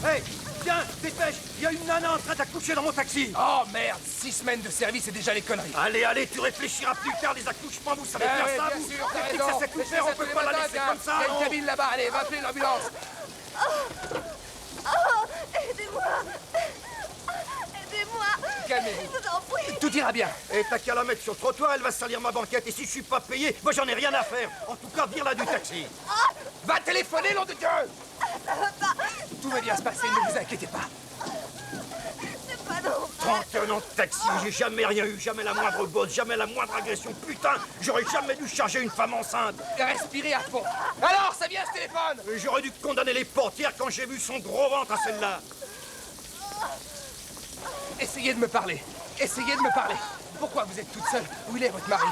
Hey, viens, dépêche. Il y a une nana en train d'accoucher dans mon taxi. Oh merde, 6 semaines de service et déjà les conneries. Allez, tu réfléchiras plus tard, les accouchements, vous savez faire ça, bien vous. sûr, t'as Dès que raison. ça sait tout faire, on peut pas la laisser comme ça, Il y a non. une cabine là-bas, allez, va appeler l'ambulance. Aidez-moi. Aidez-moi. Calmez-vous. Je vous en prie. Tout ira bien. Et t'as qu'à la mettre sur le trottoir, elle va salir ma banquette. Et si je suis pas payé, moi j'en ai rien à faire. En tout cas, vire-la du taxi. Va téléphoner, nom de Dieu. Tout va bien se passer, ne vous inquiétez pas. C'est pas normal. 31 ans de taxi, j'ai jamais rien eu, jamais la moindre bosse, jamais la moindre agression. Putain, j'aurais jamais dû charger une femme enceinte. Respirez à fond. Alors, ça vient ce téléphone. J'aurais dû condamner les portières quand j'ai vu son gros ventre à celle-là. Essayez de me parler. Essayez de me parler. Pourquoi vous êtes toute seule? Où il est votre mari?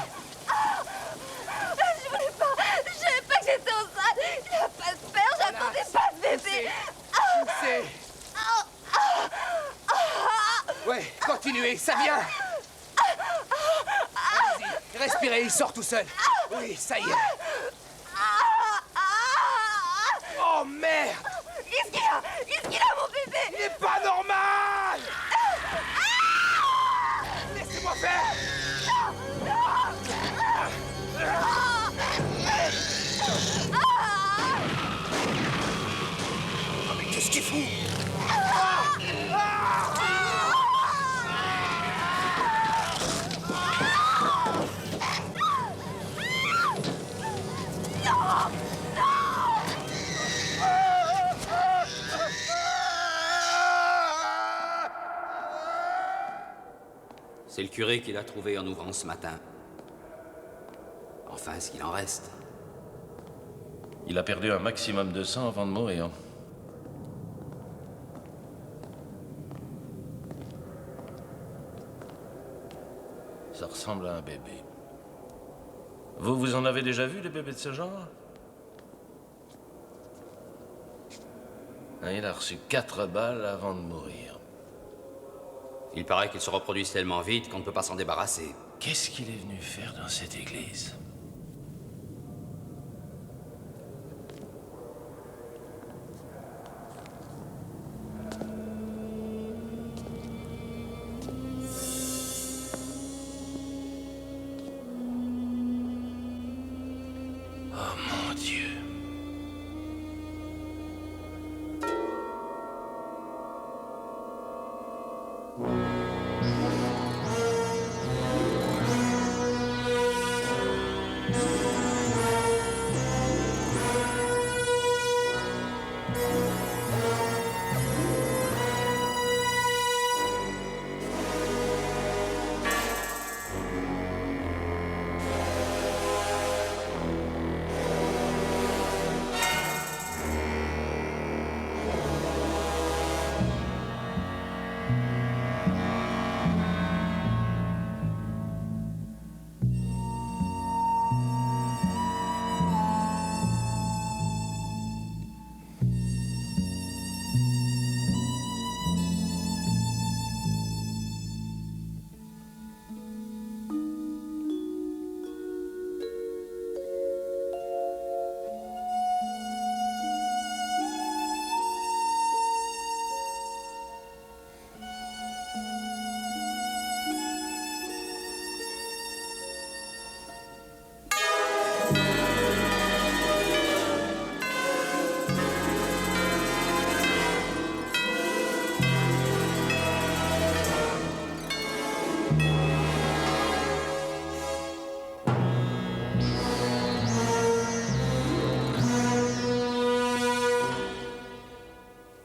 Je voulais pas. Je savais pas que j'étais enceinte. Il a pas de père. J'attendais pas de bébé. Poussez. Ouais, continuez, ça vient. Allez-y, respirez, il sort tout seul. Oui, ça y est. Oh merde! Qu'est-ce qu'il a? Qu'est-ce qu'il a, mon bébé? Il n'est pas normal! Laissez-moi faire! Oh, mais qu'est-ce qu'il fout? C'est le curé qui l'a trouvé en ouvrant ce matin. Enfin, ce qu'il en reste. Il a perdu un maximum de sang avant de mourir. Ça ressemble à un bébé. Vous en avez déjà vu, des bébés de ce genre? Il a reçu 4 balles avant de mourir. Il paraît qu'ils se reproduisent tellement vite qu'on ne peut pas s'en débarrasser. Qu'est-ce qu'il est venu faire dans cette église? Oh mon Dieu.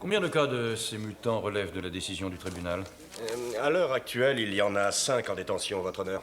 Combien de cas de ces mutants relèvent de la décision du tribunal? À l'heure actuelle, il y en a 5 en détention, votre honneur.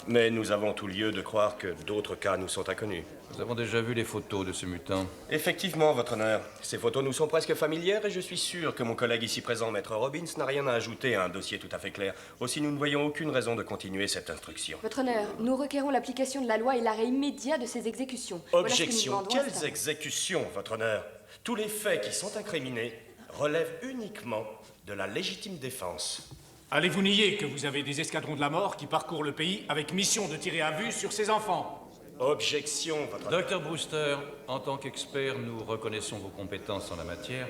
Mais nous avons tout lieu de croire que d'autres cas nous sont inconnus. Nous avons déjà vu les photos de ce mutant. Effectivement, votre honneur. Ces photos nous sont presque familières et je suis sûr que mon collègue ici présent, Maître Robbins, n'a rien à ajouter à un dossier tout à fait clair. Aussi, nous ne voyons aucune raison de continuer cette instruction. Votre honneur, nous requérons l'application de la loi et l'arrêt immédiat de ces exécutions. Objection. Voilà ce que nous demandons, Quelles exécutions, votre honneur? Tous les faits qui sont incriminés relèvent uniquement de la légitime défense. Allez-vous nier que vous avez des escadrons de la mort qui parcourent le pays avec mission de tirer à vue sur ces enfants? Objection, votre honneur. Docteur Brewster, en tant qu'expert, nous reconnaissons vos compétences en la matière,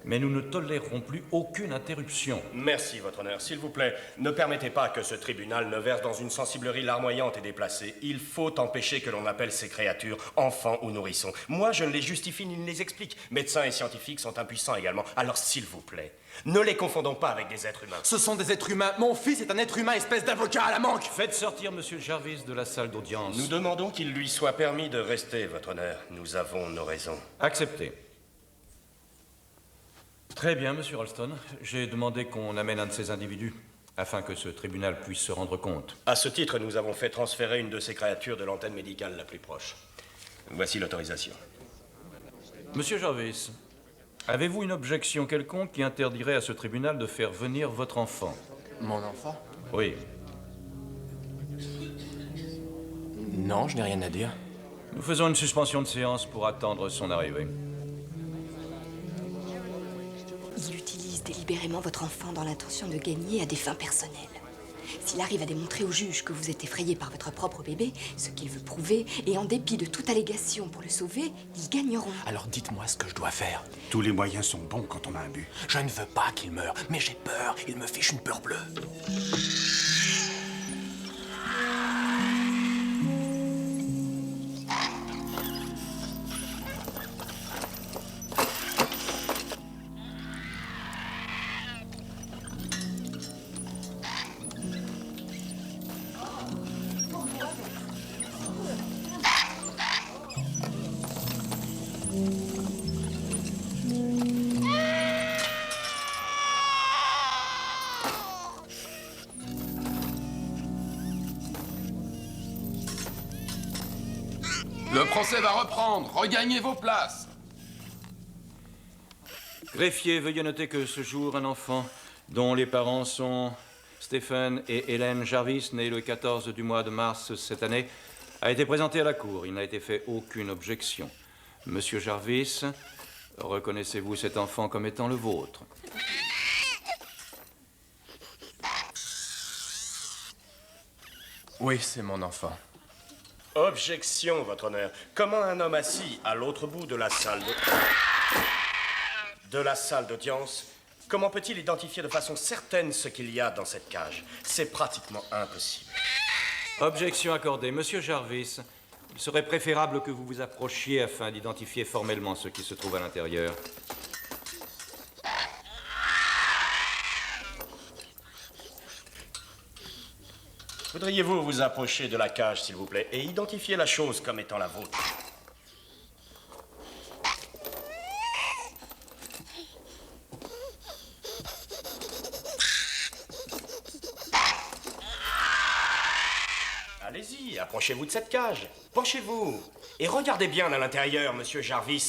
mais nous ne tolérerons plus aucune interruption. Merci, votre honneur. S'il vous plaît, ne permettez pas que ce tribunal ne verse dans une sensiblerie larmoyante et déplacée. Il faut empêcher que l'on appelle ces créatures enfants ou nourrissons. Moi, je ne les justifie ni ne les explique. Médecins et scientifiques sont impuissants également. Alors, s'il vous plaît, ne les confondons pas avec des êtres humains. Ce sont des êtres humains. Mon fils est un être humain, espèce d'avocat à la manque. Faites sortir Monsieur Jarvis de la salle d'audience. Nous demandons qu'il lui soit permis de rester, votre honneur. Nous avons nos raisons. Accepté. Très bien, Monsieur Ralston. J'ai demandé qu'on amène un de ces individus afin que ce tribunal puisse se rendre compte. À ce titre, nous avons fait transférer une de ces créatures de l'antenne médicale la plus proche. Voici l'autorisation. Monsieur Jarvis, avez-vous une objection quelconque qui interdirait à ce tribunal de faire venir votre enfant? Mon enfant? Oui. Non, je n'ai rien à dire. Nous faisons une suspension de séance pour attendre son arrivée. Il utilise délibérément votre enfant dans l'intention de gagner à des fins personnelles. S'il arrive à démontrer au juge que vous êtes effrayé par votre propre bébé, ce qu'il veut prouver, et en dépit de toute allégation pour le sauver, ils gagneront. Alors dites-moi ce que je dois faire. Tous les moyens sont bons quand on a un but. Je ne veux pas qu'il meure, mais j'ai peur. Il me fiche une peur bleue. Le procès va reprendre. Regagnez vos places. Greffier, veuillez noter que ce jour, un enfant dont les parents sont Stephen et Hélène Jarvis, né le 14 du mois de mars cette année, a été présenté à la cour. Il n'a été fait aucune objection. Monsieur Jarvis, reconnaissez-vous cet enfant comme étant le vôtre? Oui, c'est mon enfant. Objection, votre honneur. Comment un homme assis à l'autre bout de la salle d'audience, comment peut-il identifier de façon certaine ce qu'il y a dans cette cage? C'est pratiquement impossible. Objection accordée. Monsieur Jarvis, il serait préférable que vous vous approchiez afin d'identifier formellement ce qui se trouve à l'intérieur. Voudriez-vous vous approcher de la cage, s'il vous plaît, et identifier la chose comme étant la vôtre? Allez-y, approchez-vous de cette cage. Penchez-vous. Et regardez bien à l'intérieur, monsieur Jarvis.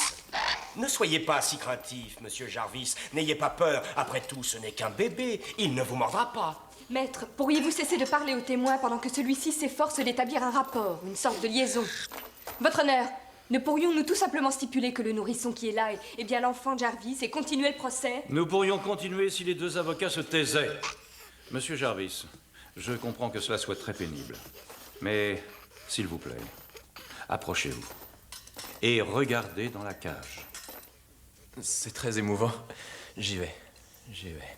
Ne soyez pas si craintif, monsieur Jarvis. N'ayez pas peur. Après tout, ce n'est qu'un bébé. Il ne vous mordra pas. Maître, pourriez-vous cesser de parler au témoin pendant que celui-ci s'efforce d'établir un rapport, une sorte de liaison? Votre honneur, ne pourrions-nous tout simplement stipuler que le nourrisson qui est là est bien l'enfant Jarvis et continuer le procès? Nous pourrions continuer si les deux avocats se taisaient. Monsieur Jarvis, je comprends que cela soit très pénible. Mais, s'il vous plaît, approchez-vous et regardez dans la cage. C'est très émouvant. J'y vais. J'y vais.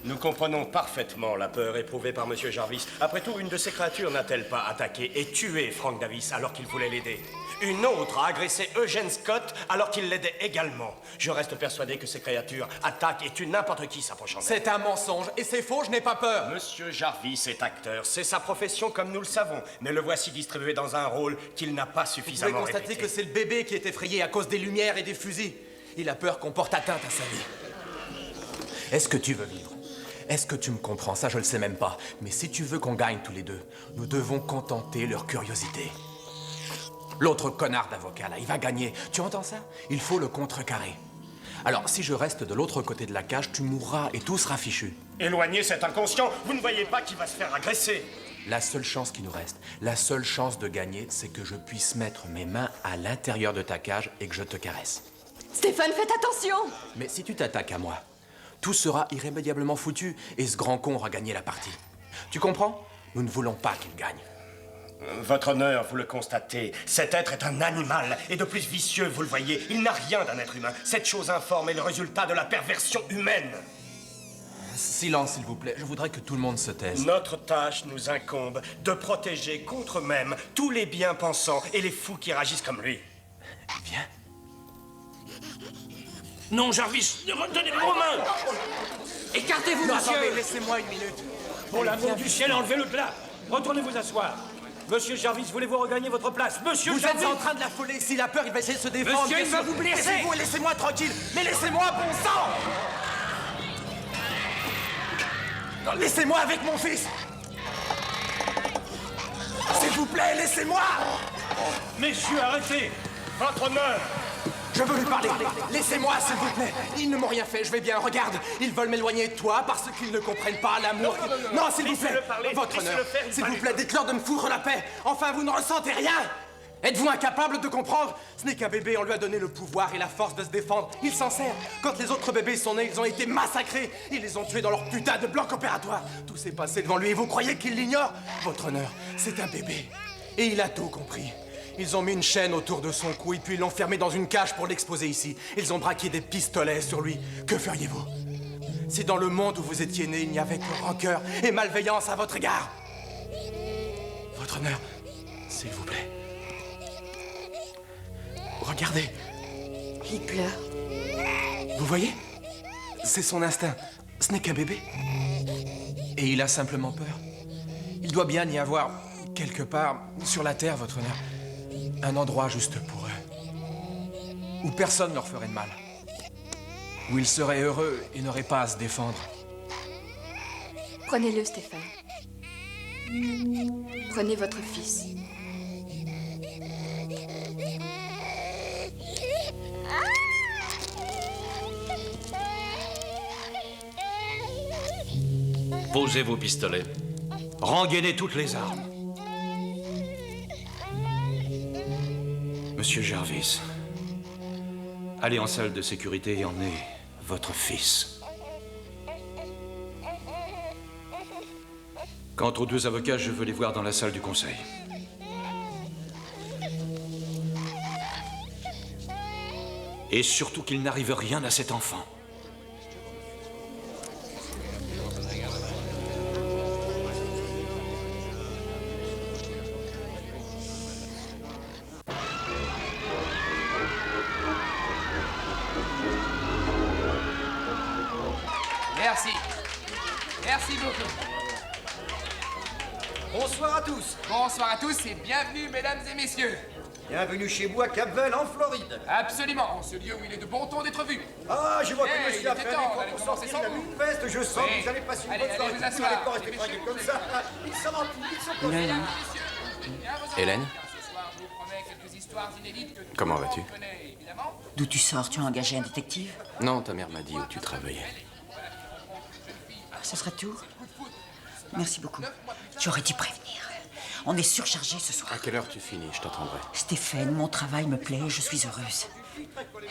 Nous comprenons parfaitement la peur éprouvée par monsieur Jarvis. Après tout, une de ces créatures n'a-t-elle pas attaqué et tué Frank Davis alors qu'il voulait l'aider? Une autre a agressé Eugene Scott alors qu'il l'aidait également. Je reste persuadé que ces créatures attaquent et tuent n'importe qui s'approchant d'elles. C'est un mensonge et c'est faux, je n'ai pas peur. Monsieur Jarvis est acteur, c'est sa profession comme nous le savons, mais le voici distribué dans un rôle qu'il n'a pas suffisamment Vous pouvez constater répété. que c'est le bébé qui est effrayé à cause des lumières et des fusils. Il a peur qu'on porte atteinte à sa vie. Est-ce que tu veux vivre? Est-ce que tu me comprends? Ça, je le sais même pas. Mais si tu veux qu'on gagne tous les deux, nous devons contenter leur curiosité. L'autre connard d'avocat, là, il va gagner. Tu entends ça? Il faut le contrecarrer. Alors, si je reste de l'autre côté de la cage, tu mourras et tout sera fichu. Éloignez cet inconscient, vous ne voyez pas qu'il va se faire agresser. La seule chance qui nous reste, la seule chance de gagner, c'est que je puisse mettre mes mains à l'intérieur de ta cage et que je te caresse. Stéphane, faites attention! Mais si tu t'attaques à moi, tout sera irrémédiablement foutu et ce grand con aura gagné la partie. Tu comprends? Nous ne voulons pas qu'il gagne. Votre honneur, vous le constatez, cet être est un animal, et de plus vicieux, vous le voyez. Il n'a rien d'un être humain. Cette chose informe est le résultat de la perversion humaine. Silence, s'il vous plaît. Je voudrais que tout le monde se taise. Notre tâche nous incombe de protéger contre eux-mêmes tous les bien-pensants et les fous qui réagissent comme lui. Viens. Non, Jarvis, donnez-moi vos mains. Écartez-vous, Non, monsieur. attendez, laissez-moi une minute. Pour l'amour du ciel, enlevez-le de là. Retournez vous asseoir. Monsieur Jarvis, voulez-vous regagner votre place? Monsieur Vous Jarvis! êtes en train de l'affoler. S'il a peur, il va essayer de se défendre. Monsieur, il va vous blesser. Laissez-vous, laissez-moi tranquille. Mais laissez-moi, bon sang! Non, laissez-moi avec mon fils. S'il vous plaît, laissez-moi. Messieurs, arrêtez! Votre honneur! Je veux lui parler. Laissez-moi, s'il vous plaît. Ils ne m'ont rien fait, je vais bien. Regarde, ils veulent m'éloigner de toi parce qu'ils ne comprennent pas l'amour. Non, s'il vous plaît. Laissez-le parler, Votre laissez-le honneur. faire, il S'il vous parle. plaît, dites-leur de me foutre la paix. Enfin, vous ne ressentez rien. Êtes-vous incapable de comprendre? Ce n'est qu'un bébé, on lui a donné le pouvoir et la force de se défendre. Il s'en sert. Quand les autres bébés sont nés, ils ont été massacrés. Ils les ont tués dans leur putain de bloc opératoire. Tout s'est passé devant lui et vous croyez qu'il l'ignore? Votre honneur, c'est un bébé. Et il a tout compris. Ils ont mis une chaîne autour de son cou et puis ils l'ont fermé dans une cage pour l'exposer ici. Ils ont braqué des pistolets sur lui. Que feriez-vous si dans le monde où vous étiez né, il n'y avait que rancœur et malveillance à votre égard? Votre honneur, s'il vous plaît. Regardez. Il pleure. Vous voyez? C'est son instinct. Ce n'est qu'un bébé. Et il a simplement peur. Il doit bien y avoir, quelque part, sur la terre, votre honneur, un endroit juste pour eux. Où personne ne leur ferait de mal. Où ils seraient heureux et n'auraient pas à se défendre. Prenez-le, Stéphane. Prenez votre fils. Posez vos pistolets. Rengainez toutes les armes. Monsieur Jarvis, allez en salle de sécurité et emmenez votre fils. Quant aux deux avocats, je veux les voir dans la salle du conseil. Et surtout qu'il n'arrive rien à cet enfant. Merci. Merci beaucoup. Bonsoir à tous. Bonsoir à tous et bienvenue, mesdames et messieurs. Bienvenue chez moi, Cap-Vel, en Floride. Absolument, en ce lieu où il est de bon ton d'être vu. Ah, je vois que Eh, monsieur il a était fait un temps effort d'aller pour commencer sortir sans la vous. mine veste. Je sens Oui. que vous allez passer une Allez, bonne soirée. allez vous Vous asseoir. n'allez pas rester Les tranquille messieurs, comme vous ça. allez- Ils sont remplis, ils sont Hélène. Hélène? Ce soir, je vous promets quelques histoires inédites que tout Comment le monde vas-tu? connaît, évidemment. D'où tu sors? Tu as engagé un détective? Non, ta mère m'a dit où tu travaillais. Ce sera tout? Merci beaucoup. Tu aurais dû prévenir. On est surchargé ce soir. À quelle heure tu finis? Je t'attendrai. Stéphane, mon travail me plaît, je suis heureuse.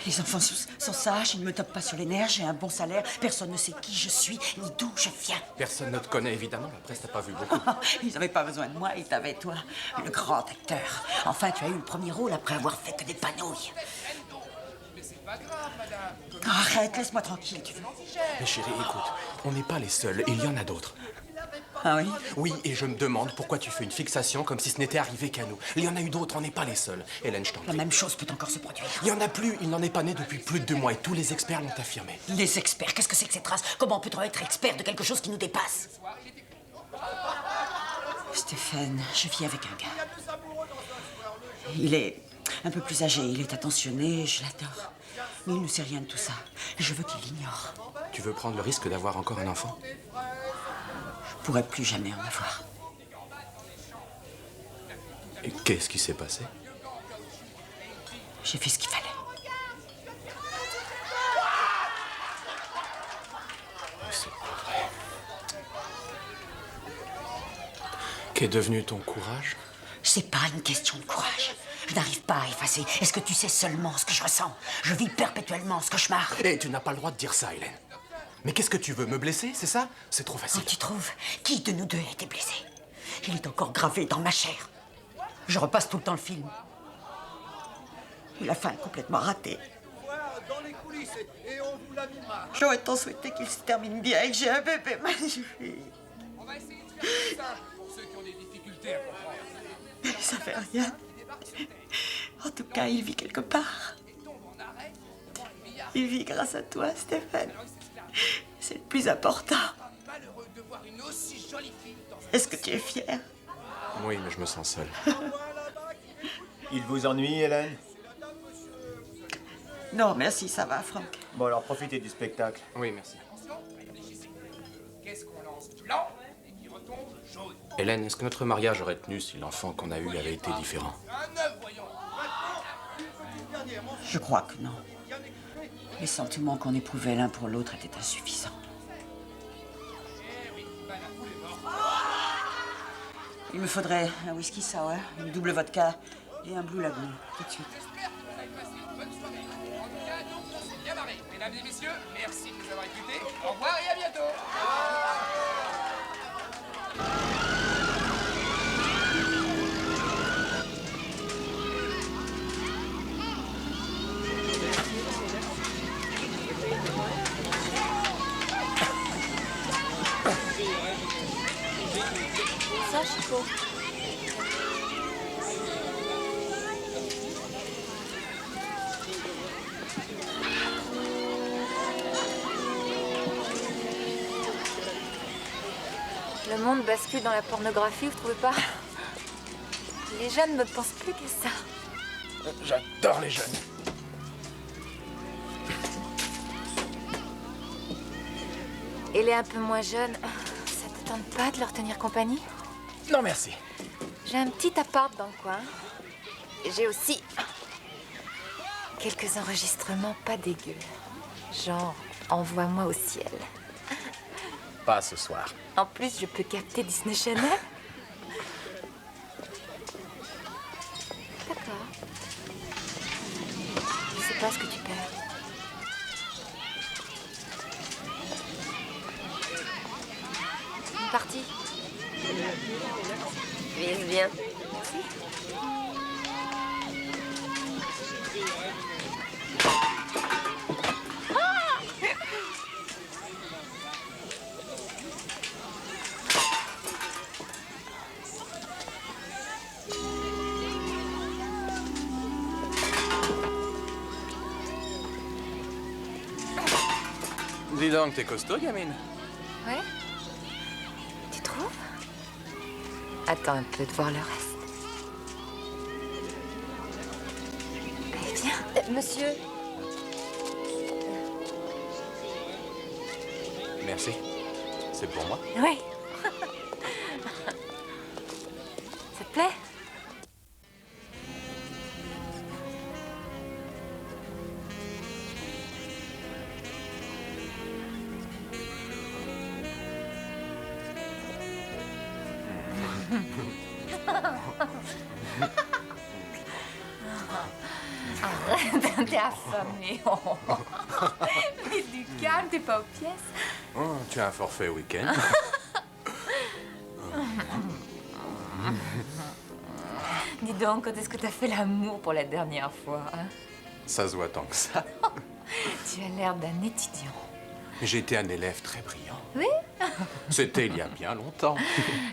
Les enfants sont sages, ils ne me tapent pas sur les nerfs, j'ai un bon salaire, personne ne sait qui je suis, ni d'où je viens. Personne ne te connaît, évidemment. La presse t'a pas vu beaucoup. Ils n'avaient pas besoin de moi, ils t'avaient, toi, le grand acteur. Enfin, tu as eu le premier rôle après avoir fait que des panouilles. Arrête, laisse-moi tranquille, tu veux. Mais chérie, écoute, on n'est pas les seuls. Il y en a d'autres. Ah oui? Oui, et je me demande pourquoi tu fais une fixation comme si ce n'était arrivé qu'à nous. Il y en a eu d'autres, on n'est pas les seuls. Hélène, je t'en prie. La même chose peut encore se produire. Il n'y en a plus, il n'en est pas né depuis plus de 2 mois et tous les experts l'ont affirmé. Les experts, qu'est-ce que c'est que ces traces? Comment peut-on être expert de quelque chose qui nous dépasse? Stéphane, je vis avec un gars. Il est un peu plus âgé, il est attentionné, je l'adore. Mais il ne sait rien de tout ça. Je veux qu'il l'ignore. Tu veux prendre le risque d'avoir encore un enfant? Je pourrais plus jamais en avoir. Et qu'est-ce qui s'est passé? J'ai fait ce qu'il fallait. C'est pas vrai. qu'est devenu ton courage? C'est pas une question de courage. Je n'arrive pas à effacer. Est-ce que tu sais seulement ce que je ressens? Je vis perpétuellement ce cauchemar. Et tu n'as pas le droit de dire ça, Hélène. Mais qu'est-ce que tu veux? Me blesser, c'est ça? C'est trop facile. Oh, tu trouves? Qui de nous deux a été blessé? Il est encore gravé dans ma chair. Je repasse tout le temps le film. La fin est complètement ratée. Dans les coulisses et on vous la mimera. J'aurais tant souhaité qu'il se termine bien et que j'ai un bébé magnifique. On va essayer de faire plus simple pour ceux qui ont des difficultés à comprendre. Mais ça fait rien. En tout cas, il vit quelque part. Il vit grâce à toi, Stéphane. C'est le plus important. Malheureux de voir une aussi jolie fille dans un... Est-ce que tu es fier? Oui, mais je me sens seul. Il vous ennuie, Hélène? Non, merci, ça va, Franck. Bon, alors profitez du spectacle. Oui, merci. Attention, réfléchissez. Qu'est-ce qu'on lance blanc et qui retombe jaune? Hélène, est-ce que notre mariage aurait tenu si l'enfant qu'on a eu avait été différent? Un œuf, voyons. Je crois que non. Les sentiments qu'on éprouvait l'un pour l'autre étaient insuffisants. Il me faudrait un whisky sour, une double vodka et un Blue Lagoon, tout de suite. J'espère que vous avez passé une bonne soirée. En tout cas, nous, on s'est bien marré. Mesdames et messieurs, merci de nous avoir écoutés. Au revoir et à bientôt. Ça, Chico. Le monde bascule dans la pornographie, vous trouvez pas? Les jeunes ne pensent plus qu'à ça. J'adore les jeunes. Et les un peu moins jeunes, ça te tente pas de leur tenir compagnie? Non, merci. J'ai un petit appart dans le coin. Et j'ai aussi quelques enregistrements pas dégueux. Genre, envoie-moi au ciel. Pas ce soir. En plus, je peux capter Disney Channel. D'accord. Je sais pas ce que tu perds. Une partie. Vise bien. Merci. Dis donc, t'es costaud, gamine. Ouais? Tu trouves? Attends un peu de voir le reste. Allez, viens. Monsieur. Merci. C'est pour moi? Oui. Ça te plaît? Arrête, t'es affamé. Mais du calme, t'es pas aux pièces. Oh, tu as un forfait week-end. Dis donc, quand est-ce que t'as fait l'amour pour la dernière fois, hein? Ça se voit tant que ça. Tu as l'air d'un étudiant. J'étais un élève très brillant. Oui? C'était il y a bien longtemps.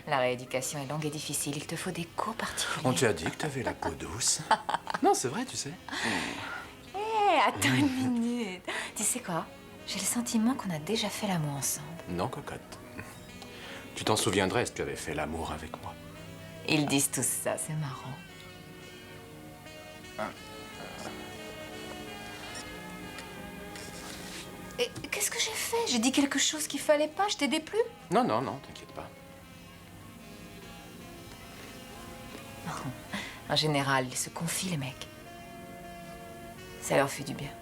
La rééducation est longue et difficile. Il te faut des cours particuliers. On t'a dit que t'avais la peau douce. Non, c'est vrai, tu sais. Hé, attends une minute. Tu sais quoi? J'ai le sentiment qu'on a déjà fait l'amour ensemble. Non, cocotte. Tu t'en souviendrais si tu avais fait l'amour avec moi. Ils disent tous ça, c'est marrant. Et qu'est-ce que j'ai fait? J'ai dit quelque chose qu'il fallait pas? Je t'ai déplu? Non, non, non, t'inquiète pas. En général, ils se confient, les mecs. Ça leur fait du bien.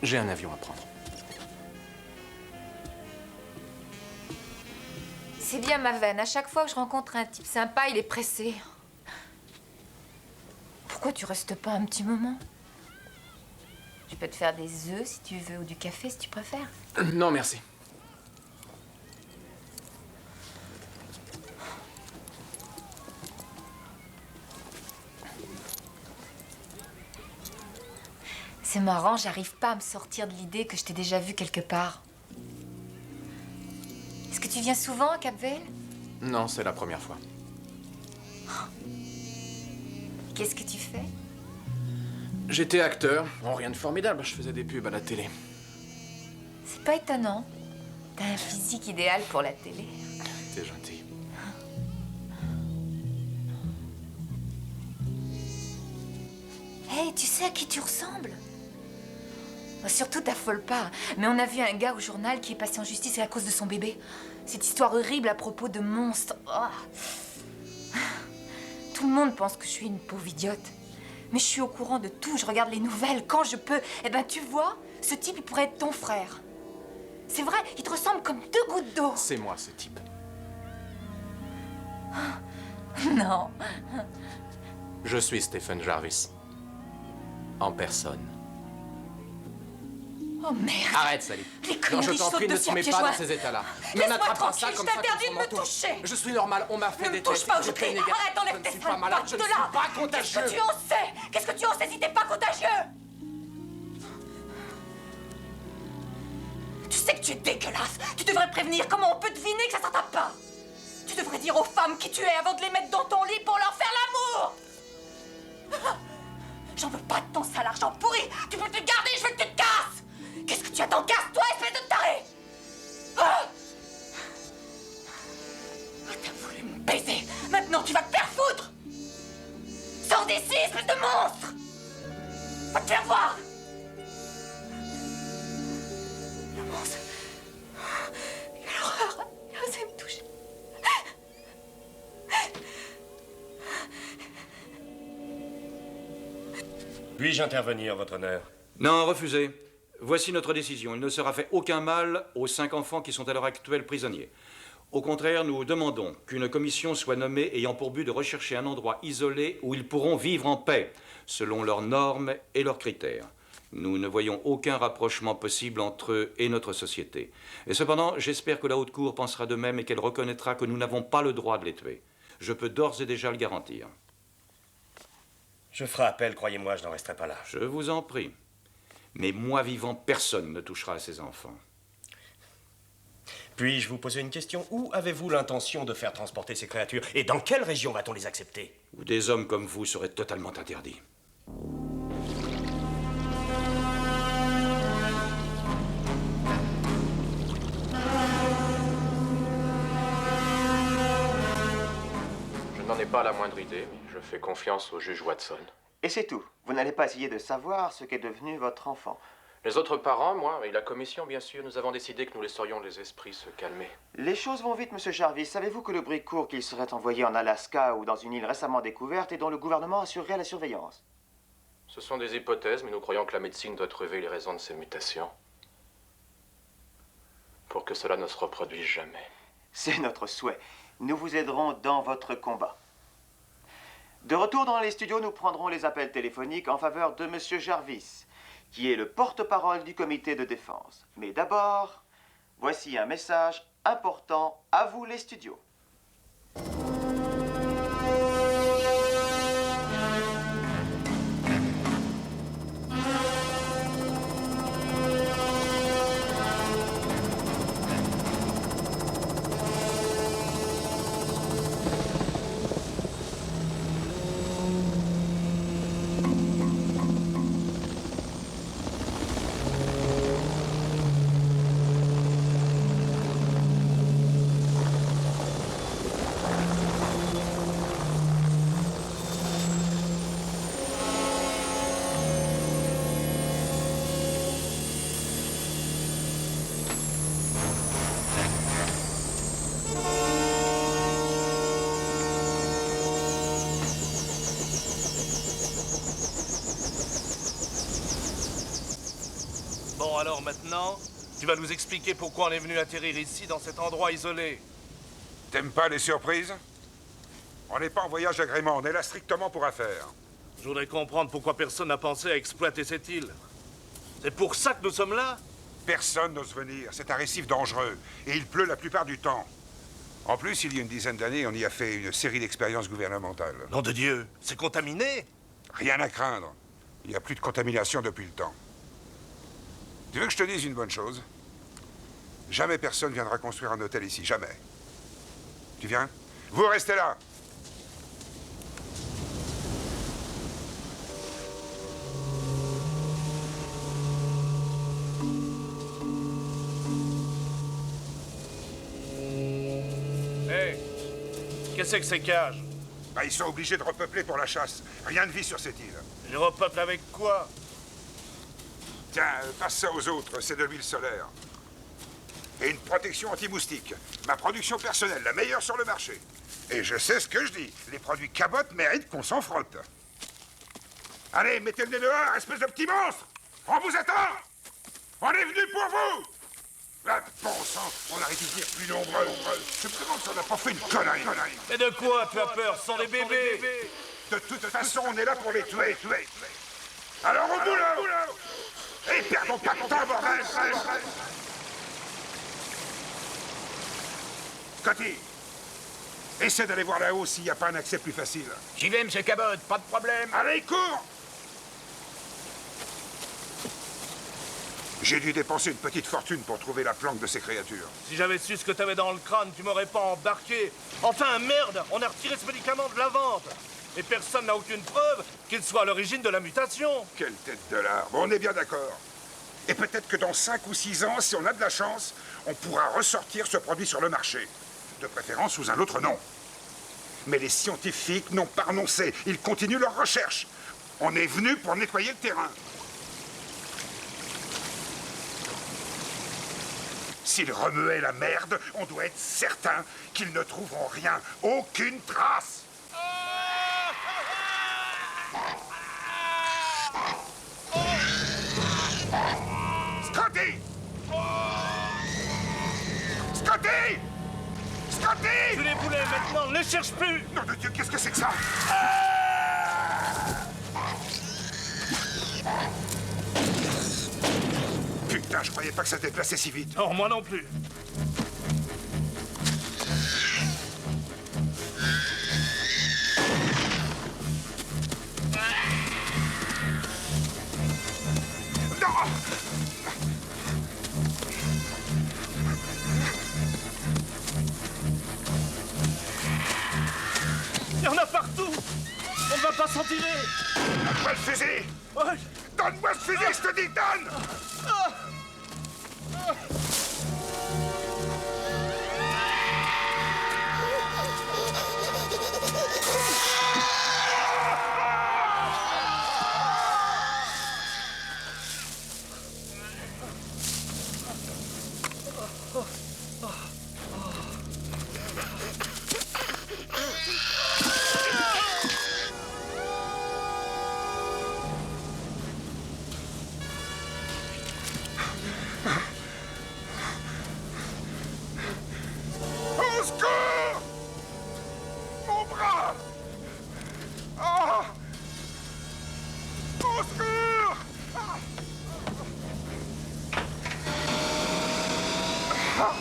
J'ai un avion à prendre. C'est bien ma veine. À chaque fois que je rencontre un type sympa, il est pressé. Pourquoi tu restes pas un petit moment? Je peux te faire des œufs si tu veux, ou du café si tu préfères. Non, merci. C'est marrant, j'arrive pas à me sortir de l'idée que je t'ai déjà vu quelque part. Est-ce que tu viens souvent à Cap-Vert? Non, c'est la première fois. Qu'est-ce que tu fais? J'étais acteur. Bon, rien de formidable, je faisais des pubs à la télé. C'est pas étonnant. T'as un physique idéal pour la télé. T'es gentil. Hey, tu sais à qui tu ressembles? Surtout, t'affole pas. Mais on a vu un gars au journal qui est passé en justice à cause de son bébé. Cette histoire horrible à propos de monstres. Oh. Tout le monde pense que je suis une pauvre idiote. Mais je suis au courant de tout. Je regarde les nouvelles quand je peux. Eh ben, tu vois, ce type, il pourrait être ton frère. C'est vrai, il te ressemble comme deux gouttes d'eau. C'est moi, ce type. Non. Je suis Stephen Jarvis. En personne. Oh merde. Arrête, Sally. Les Non, conneries, je t'en prie, ne saute te mets dessus à pas pieds dans joints. ces états-là. Laisse-moi n'attrape pas ça tranquille, comme je ça t'interdis contre de me son manteau. toucher. Je suis normal, on m'a fait Ne des me touche tests. pas, je J'étais crie. négatif. Arrête, enlève Je tes ne suis pas sales malade, pattes je de ne là. suis pas contagieux. Qu'est-ce que tu en sais? Qu'est-ce que tu en sais si t'es pas contagieux? Tu sais que tu es dégueulasse. Tu devrais prévenir. Comment on peut deviner que ça s'attrape pas? Tu devrais dire aux femmes qui tu es avant de les mettre dans ton lit pour leur faire l'amour. J'en veux pas de ton sale argent pourri. Tu peux te garder, je veux que tu te casses. Qu'est-ce que tu attends? Casse-toi, espèce de taré. Ah, t'as voulu me baiser. Maintenant, tu vas te faire foutre. Sors d'ici, espèce de monstre. Va te faire voir. Le monstre. Quelle horreur. Il a osé me toucher. Puis-je intervenir, votre honneur? Non, refusé. Voici notre décision. Il ne sera fait aucun mal aux 5 enfants qui sont à l'heure actuelle prisonniers. Au contraire, nous demandons qu'une commission soit nommée ayant pour but de rechercher un endroit isolé où ils pourront vivre en paix, selon leurs normes et leurs critères. Nous ne voyons aucun rapprochement possible entre eux et notre société. Et cependant, j'espère que la Haute Cour pensera de même et qu'elle reconnaîtra que nous n'avons pas le droit de les tuer. Je peux d'ores et déjà le garantir. Je ferai appel, croyez-moi, je n'en resterai pas là. Je vous en prie. Mais moi vivant, personne ne touchera à ces enfants. Puis-je vous poser une question? Où avez-vous l'intention de faire transporter ces créatures? Et dans quelle région va-t-on les accepter? Où des hommes comme vous seraient totalement interdits. Je n'en ai pas la moindre idée, mais je fais confiance au juge Watson. Et c'est tout. Vous n'allez pas essayer de savoir ce qu'est devenu votre enfant. Les autres parents, moi et la commission, bien sûr, nous avons décidé que nous laisserions les esprits se calmer. Les choses vont vite, monsieur Jarvis. Savez-vous que le bruit court qu'il serait envoyé en Alaska ou dans une île récemment découverte et dont le gouvernement assurerait la surveillance? Ce sont des hypothèses, mais nous croyons que la médecine doit trouver les raisons de ces mutations. Pour que cela ne se reproduise jamais. C'est notre souhait. Nous vous aiderons dans votre combat. De retour dans les studios, nous prendrons les appels téléphoniques en faveur de monsieur Jarvis, qui est le porte-parole du comité de défense. Mais d'abord, voici un message important à vous les studios. Bon, alors maintenant, tu vas nous expliquer pourquoi on est venu atterrir ici, dans cet endroit isolé. T'aimes pas les surprises? On n'est pas en voyage d'agrément, on est là strictement pour affaires. Je voudrais comprendre pourquoi personne n'a pensé à exploiter cette île. C'est pour ça que nous sommes là? Personne n'ose venir. C'est un récif dangereux. Et il pleut la plupart du temps. En plus, il y a une dizaine d'années, on y a fait une série d'expériences gouvernementales. Nom de Dieu, c'est contaminé? Rien à craindre. Il n'y a plus de contamination depuis le temps. Tu veux que je te dise une bonne chose? Jamais personne viendra construire un hôtel ici. Jamais. Tu viens? Vous restez là! Qu'est-ce que ces cages? Bah, ils sont obligés de repeupler pour la chasse. Rien ne vit sur cette île. Ils repeuplent avec quoi? Tiens, passe ça aux autres, c'est de l'huile solaire. Et une protection anti-moustique. Ma production personnelle, la meilleure sur le marché. Et je sais ce que je dis. Les produits Cabot méritent qu'on s'en frotte. Allez, mettez le nez dehors, espèce de petit monstre! On vous attend! On est venu pour vous! Ah, bon sang, on aurait dû venir plus nombreux. Je me demande si on n'a pas fait une connerie. Mais de quoi tu as peur? Ce sont des bébés. De toute façon, on est là pour les tuer. Alors au boulot! Et perdons pas de temps, bordel! Scotty, essaie d'aller voir là-haut s'il n'y a pas un accès plus facile. J'y vais, monsieur Cabot, pas de problème. Allez, cours! J'ai dû dépenser une petite fortune pour trouver la planque de ces créatures. Si j'avais su ce que t'avais dans le crâne, tu m'aurais pas embarqué. Enfin, merde, on a retiré ce médicament de la vente. Et personne n'a aucune preuve qu'il soit à l'origine de la mutation. Quelle tête de lard. Bon, on est bien d'accord. Et peut-être que dans 5 ou 6 ans, si on a de la chance, on pourra ressortir ce produit sur le marché. De préférence sous un autre nom. Mais les scientifiques n'ont pas renoncé. Ils continuent leurs recherches. On est venu pour nettoyer le terrain. S'ils remuaient la merde, on doit être certain qu'ils ne trouveront rien. Aucune trace. Scotty! Scotty! Scotty! Tu les voulais, maintenant, ne les cherche plus! Nom de Dieu, qu'est-ce que c'est que ça? Putain, je croyais pas que ça se déplaçait si vite. Non, moi non plus. Il y en a partout! On ne va pas s'en tirer! Donne-moi le fusil! Ouais. Donne-moi ce fusil, je te dis, donne! Au secours! Mon bras! Ah! Au secours! Ah! Ah!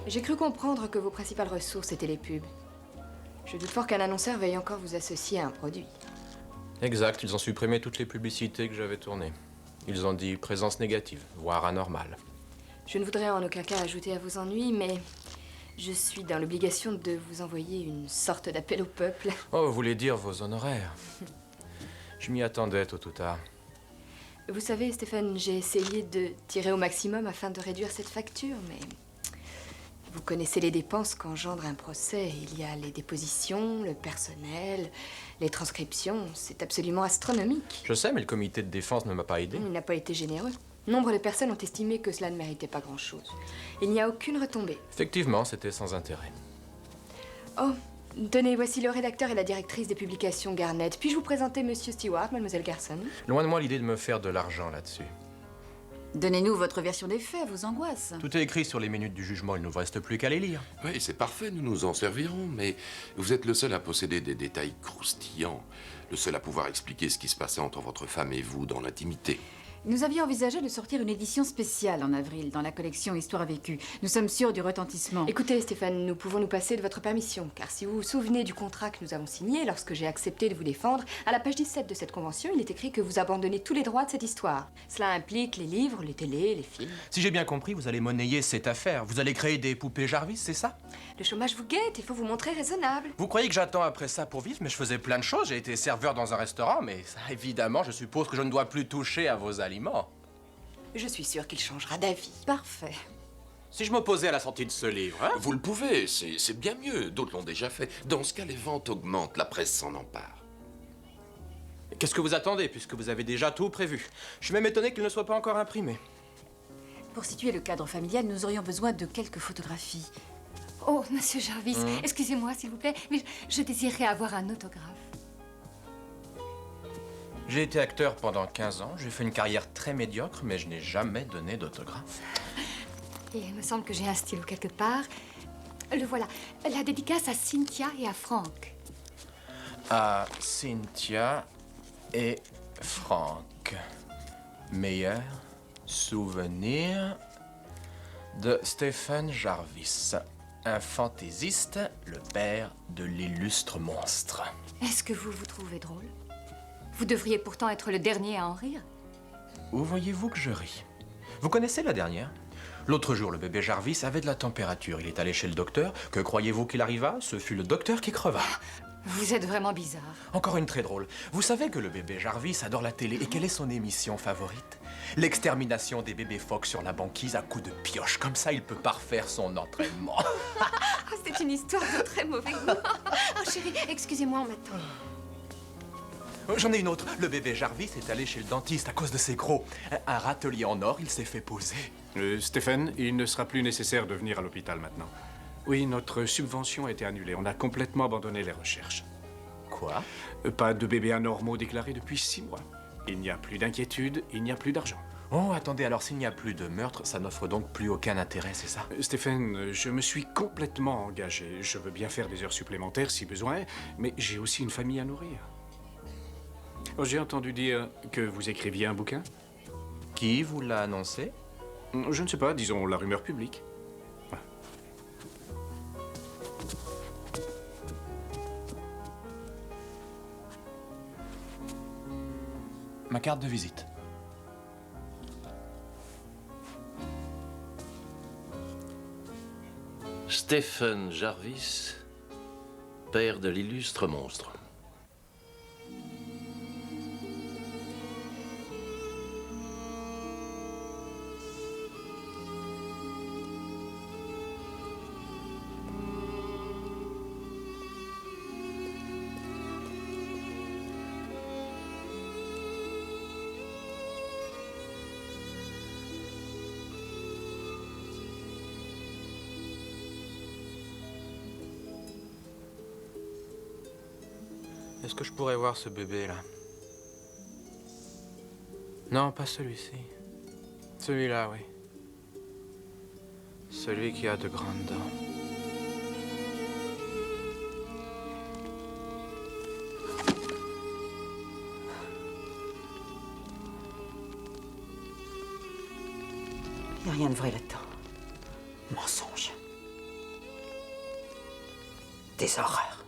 J'ai cru comprendre que vos principales ressources étaient les pubs. Je doute fort qu'un annonceur veuille encore vous associer à un produit. Exact, ils ont supprimé toutes les publicités que j'avais tournées. Ils ont dit présence négative, voire anormale. Je ne voudrais en aucun cas ajouter à vos ennuis, mais je suis dans l'obligation de vous envoyer une sorte d'appel au peuple. Oh, vous voulez dire vos honoraires? Je m'y attendais tôt ou tard. Vous savez, Stéphane, j'ai essayé de tirer au maximum afin de réduire cette facture, mais vous connaissez les dépenses qu'engendre un procès. Il y a les dépositions, le personnel, les transcriptions. C'est absolument astronomique. Je sais, mais le comité de défense ne m'a pas aidé. Il n'a pas été généreux. Nombre de personnes ont estimé que cela ne méritait pas grand-chose. Il n'y a aucune retombée. Effectivement, c'était sans intérêt. Oh, tenez, voici le rédacteur et la directrice des publications Garnett. Puis-je vous présenter Monsieur Stewart, Mademoiselle Garson? Loin de moi l'idée de me faire de l'argent là-dessus. Donnez-nous votre version des faits, vos angoisses. Tout est écrit sur les minutes du jugement, il ne nous reste plus qu'à les lire. Oui, c'est parfait, nous nous en servirons, mais vous êtes le seul à posséder des détails croustillants, le seul à pouvoir expliquer ce qui se passait entre votre femme et vous dans l'intimité. Nous avions envisagé de sortir une édition spéciale en avril dans la collection Histoire vécue. Nous sommes sûrs du retentissement. Écoutez, Stéphane, nous pouvons nous passer de votre permission, car si vous vous souvenez du contrat que nous avons signé lorsque j'ai accepté de vous défendre, à la page 17 de cette convention, il est écrit que vous abandonnez tous les droits de cette histoire. Cela implique les livres, les télés, les films. Si j'ai bien compris, vous allez monnayer cette affaire. Vous allez créer des poupées Jarvis, c'est ça? Le chômage vous guette, il faut vous montrer raisonnable. Vous croyez que j'attends après ça pour vivre? Mais je faisais plein de choses. J'ai été serveur dans un restaurant, mais ça, évidemment, je suppose que je ne dois plus toucher à vos aliments. Je suis sûre qu'il changera d'avis. Parfait. Si je m'opposais à la sortie de ce livre, hein? Vous le pouvez, c'est bien mieux, d'autres l'ont déjà fait. Dans ce cas, les ventes augmentent, la presse s'en empare. Qu'est-ce que vous attendez, puisque vous avez déjà tout prévu? Je suis même étonné qu'il ne soit pas encore imprimé. Pour situer le cadre familial, nous aurions besoin de quelques photographies. Oh, Monsieur Jarvis, excusez-moi, s'il vous plaît, mais je désirerais avoir un autographe. J'ai été acteur pendant 15 ans, j'ai fait une carrière très médiocre, mais je n'ai jamais donné d'autographe. Et il me semble que j'ai un stylo quelque part. Le voilà. La dédicace à Cynthia et à Franck. À Cynthia et Franck. Meilleur souvenir de Stephen Jarvis, un fantaisiste, le père de l'illustre monstre. Est-ce que vous vous trouvez drôle? Vous devriez pourtant être le dernier à en rire. Où voyez-vous que je ris? Vous connaissez la dernière? L'autre jour, le bébé Jarvis avait de la température. Il est allé chez le docteur. Que croyez-vous qu'il arriva? Ce fut le docteur qui creva. Vous êtes vraiment bizarre. Encore une très drôle. Vous savez que le bébé Jarvis adore la télé. Et quelle est son émission favorite? L'extermination des bébés phoques sur la banquise à coups de pioche. Comme ça, il peut parfaire son entraînement. Oh, c'est une histoire de très mauvais goût. Oh, chérie, excusez-moi, on m'attend. J'en ai une autre. Le bébé Jarvis est allé chez le dentiste à cause de ses crocs. Un râtelier en or, il s'est fait poser. Stéphane, il ne sera plus nécessaire de venir à l'hôpital maintenant. Oui, notre subvention a été annulée. On a complètement abandonné les recherches. Quoi? Pas de bébés anormaux déclarés depuis 6 mois. Il n'y a plus d'inquiétude, il n'y a plus d'argent. Oh, attendez, alors s'il n'y a plus de meurtre, ça n'offre donc plus aucun intérêt, c'est ça? Stéphane, je me suis complètement engagé. Je veux bien faire des heures supplémentaires si besoin, mais j'ai aussi une famille à nourrir. Oh, j'ai entendu dire que vous écriviez un bouquin. Qui vous l'a annoncé? Je ne sais pas, disons la rumeur publique. Ma carte de visite. Stephen Jarvis, père de l'illustre monstre. Est-ce que je pourrais voir ce bébé, là? Non, pas celui-ci. Celui-là, oui. Celui qui a de grandes dents. Il n'y a rien de vrai là-dedans. Mensonge. Des horreurs.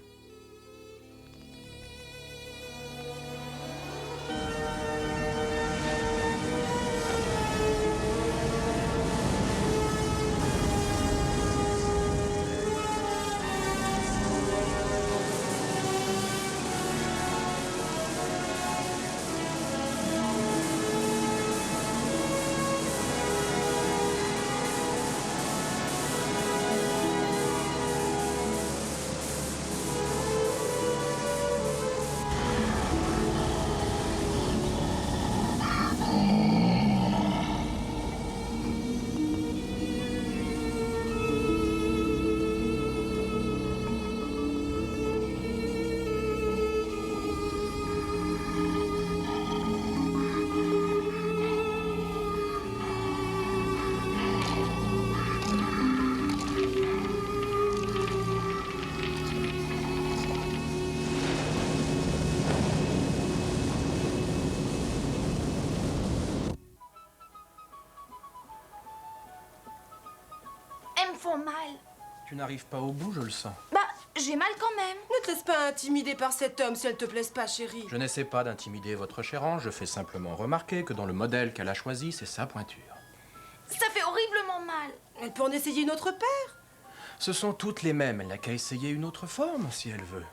font mal. Tu n'arrives pas au bout, je le sens. Bah, j'ai mal quand même. Ne te laisse pas intimider par cet homme si elle te plaise pas, chérie. Je n'essaie pas d'intimider votre chère Ange, je fais simplement remarquer que dans le modèle qu'elle a choisi, c'est sa pointure. Ça fait horriblement mal. Elle peut en essayer une autre paire. Ce sont toutes les mêmes, elle n'a qu'à essayer une autre forme, si elle veut.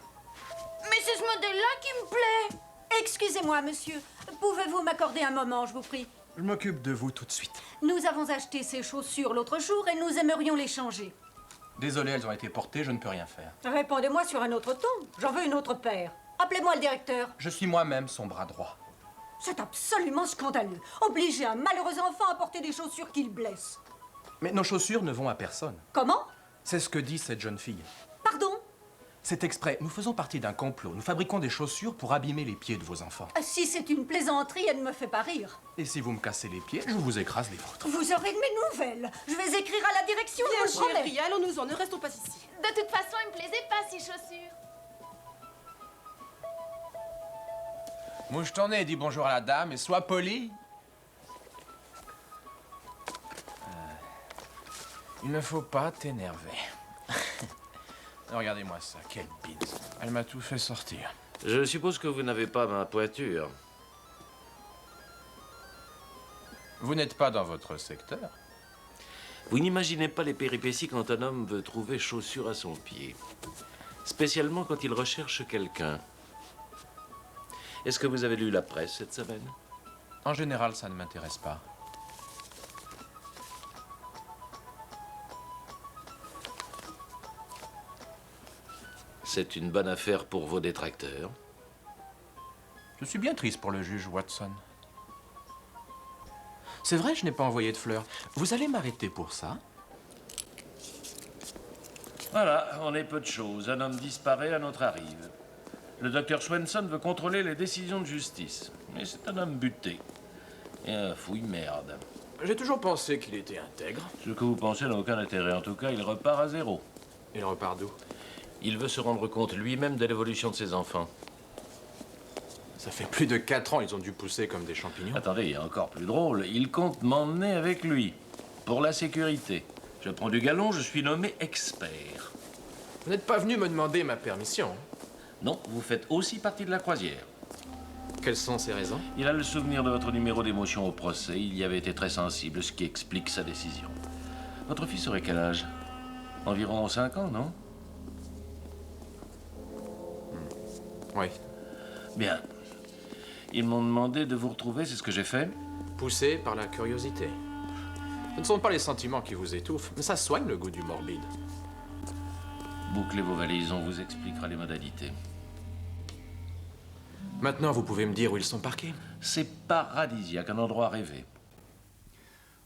Mais c'est ce modèle-là qui me plaît. Excusez-moi, monsieur. Pouvez-vous m'accorder un moment, je vous prie? Je m'occupe de vous tout de suite. Nous avons acheté ces chaussures l'autre jour et nous aimerions les changer. Désolé, elles ont été portées, je ne peux rien faire. Répondez-moi sur un autre ton. J'en veux une autre paire. Appelez-moi le directeur. Je suis moi-même son bras droit. C'est absolument scandaleux. Obliger un malheureux enfant à porter des chaussures qu'il blesse. Mais nos chaussures ne vont à personne. Comment? C'est ce que dit cette jeune fille. Pardon? C'est exprès. Nous faisons partie d'un complot. Nous fabriquons des chaussures pour abîmer les pieds de vos enfants. Si c'est une plaisanterie, elle ne me fait pas rire. Et si vous me cassez les pieds, je vous écrase les vôtres. Vous aurez de mes nouvelles. Je vais écrire à la direction. Bien, je vous promets. chérie, allons-nous-en, ne restons pas ici. De toute façon, il me plaisait pas ces chaussures. Mouche ton nez, dis bonjour à la dame et sois poli. Il ne faut pas t'énerver. Regardez-moi ça, quelle bite. Elle m'a tout fait sortir. Je suppose que vous n'avez pas ma pointure. Vous n'êtes pas dans votre secteur. Vous n'imaginez pas les péripéties quand un homme veut trouver chaussure à son pied. Spécialement quand il recherche quelqu'un. Est-ce que vous avez lu la presse cette semaine? En général, ça ne m'intéresse pas. C'est une bonne affaire pour vos détracteurs. Je suis bien triste pour le juge Watson. C'est vrai, je n'ai pas envoyé de fleurs. Vous allez m'arrêter pour ça? Voilà, on est peu de choses. Un homme disparaît, un autre arrive. Le docteur Swenson veut contrôler les décisions de justice. Mais c'est un homme buté. Et un fouille merde. J'ai toujours pensé qu'il était intègre. Ce que vous pensez n'a aucun intérêt. En tout cas, il repart à zéro. Il repart d'où? Il veut se rendre compte lui-même de l'évolution de ses enfants. Ça fait plus de 4 ans, ils ont dû pousser comme des champignons. Attendez, il y a encore plus drôle. Il compte m'emmener avec lui. Pour la sécurité. Je prends du galon, je suis nommé expert. Vous n'êtes pas venu me demander ma permission. Non, vous faites aussi partie de la croisière. Quelles sont ces raisons? Il a le souvenir de votre numéro d'émotion au procès. Il y avait été très sensible, ce qui explique sa décision. Votre fils aurait quel âge? Environ 5 ans, non? Oui. Bien. Ils m'ont demandé de vous retrouver, c'est ce que j'ai fait. Poussé par la curiosité. Ce ne sont pas les sentiments qui vous étouffent, mais ça soigne le goût du morbide. Bouclez vos valises, on vous expliquera les modalités. Maintenant, vous pouvez me dire où ils sont parqués? C'est paradisiaque, un endroit rêvé.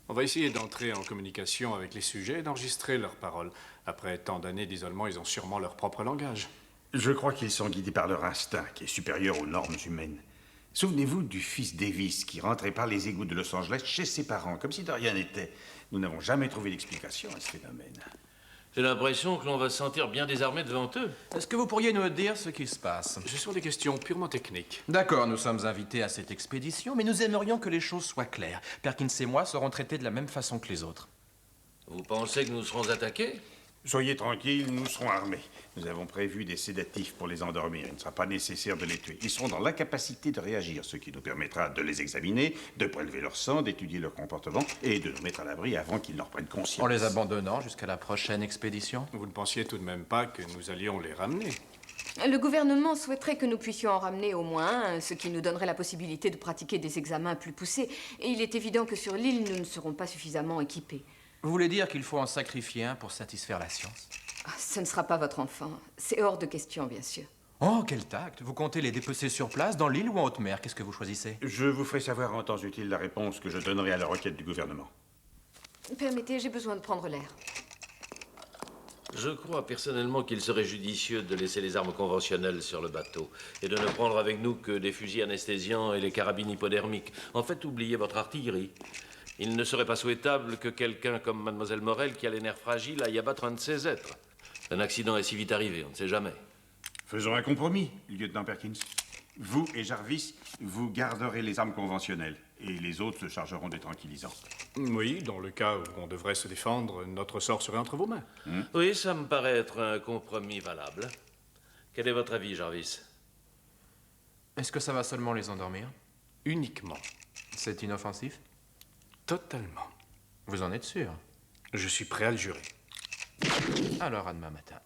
On va essayer d'entrer en communication avec les sujets et d'enregistrer leurs paroles. Après tant d'années d'isolement, ils ont sûrement leur propre langage. Je crois qu'ils sont guidés par leur instinct, qui est supérieur aux normes humaines. Souvenez-vous du fils Davis qui rentrait par les égouts de Los Angeles chez ses parents, comme si de rien n'était. Nous n'avons jamais trouvé d'explication à ce phénomène. J'ai l'impression que l'on va se sentir bien désarmé devant eux. Est-ce que vous pourriez nous dire ce qui se passe? Ce sont des questions purement techniques. D'accord, nous sommes invités à cette expédition, mais nous aimerions que les choses soient claires. Perkins et moi serons traités de la même façon que les autres. Vous pensez que nous serons attaqués? Soyez tranquilles, nous serons armés. Nous avons prévu des sédatifs pour les endormir. Il ne sera pas nécessaire de les tuer. Ils seront dans l'incapacité de réagir, ce qui nous permettra de les examiner, de prélever leur sang, d'étudier leur comportement et de nous mettre à l'abri avant qu'ils ne reprennent conscience. En les abandonnant jusqu'à la prochaine expédition? Vous ne pensiez tout de même pas que nous allions les ramener? Le gouvernement souhaiterait que nous puissions en ramener au moins un, ce qui nous donnerait la possibilité de pratiquer des examens plus poussés. Et il est évident que sur l'île, nous ne serons pas suffisamment équipés. Vous voulez dire qu'il faut en sacrifier un pour satisfaire la science? Ce ne sera pas votre enfant. C'est hors de question, bien sûr. Oh, quel tact! Vous comptez les dépecer sur place, dans l'île ou en haute mer? Qu'est-ce que vous choisissez? Je vous ferai savoir en temps utile la réponse que je donnerai à la requête du gouvernement. Permettez, j'ai besoin de prendre l'air. Je crois personnellement qu'il serait judicieux de laisser les armes conventionnelles sur le bateau et de ne prendre avec nous que des fusils anesthésiants et les carabines hypodermiques. En fait, oubliez votre artillerie. Il ne serait pas souhaitable que quelqu'un comme Mademoiselle Morel, qui a les nerfs fragiles, aille abattre un de ses êtres. Un accident est si vite arrivé, on ne sait jamais. Faisons un compromis, lieutenant Perkins. Vous et Jarvis, vous garderez les armes conventionnelles. Et les autres se chargeront des tranquillisants. Oui, dans le cas où on devrait se défendre, notre sort serait entre vos mains. Oui, ça me paraît être un compromis valable. Quel est votre avis, Jarvis? Est-ce que ça va seulement les endormir? Uniquement. C'est inoffensif? Totalement. Vous en êtes sûr? Je suis prêt à le jurer. Alors, à demain matin.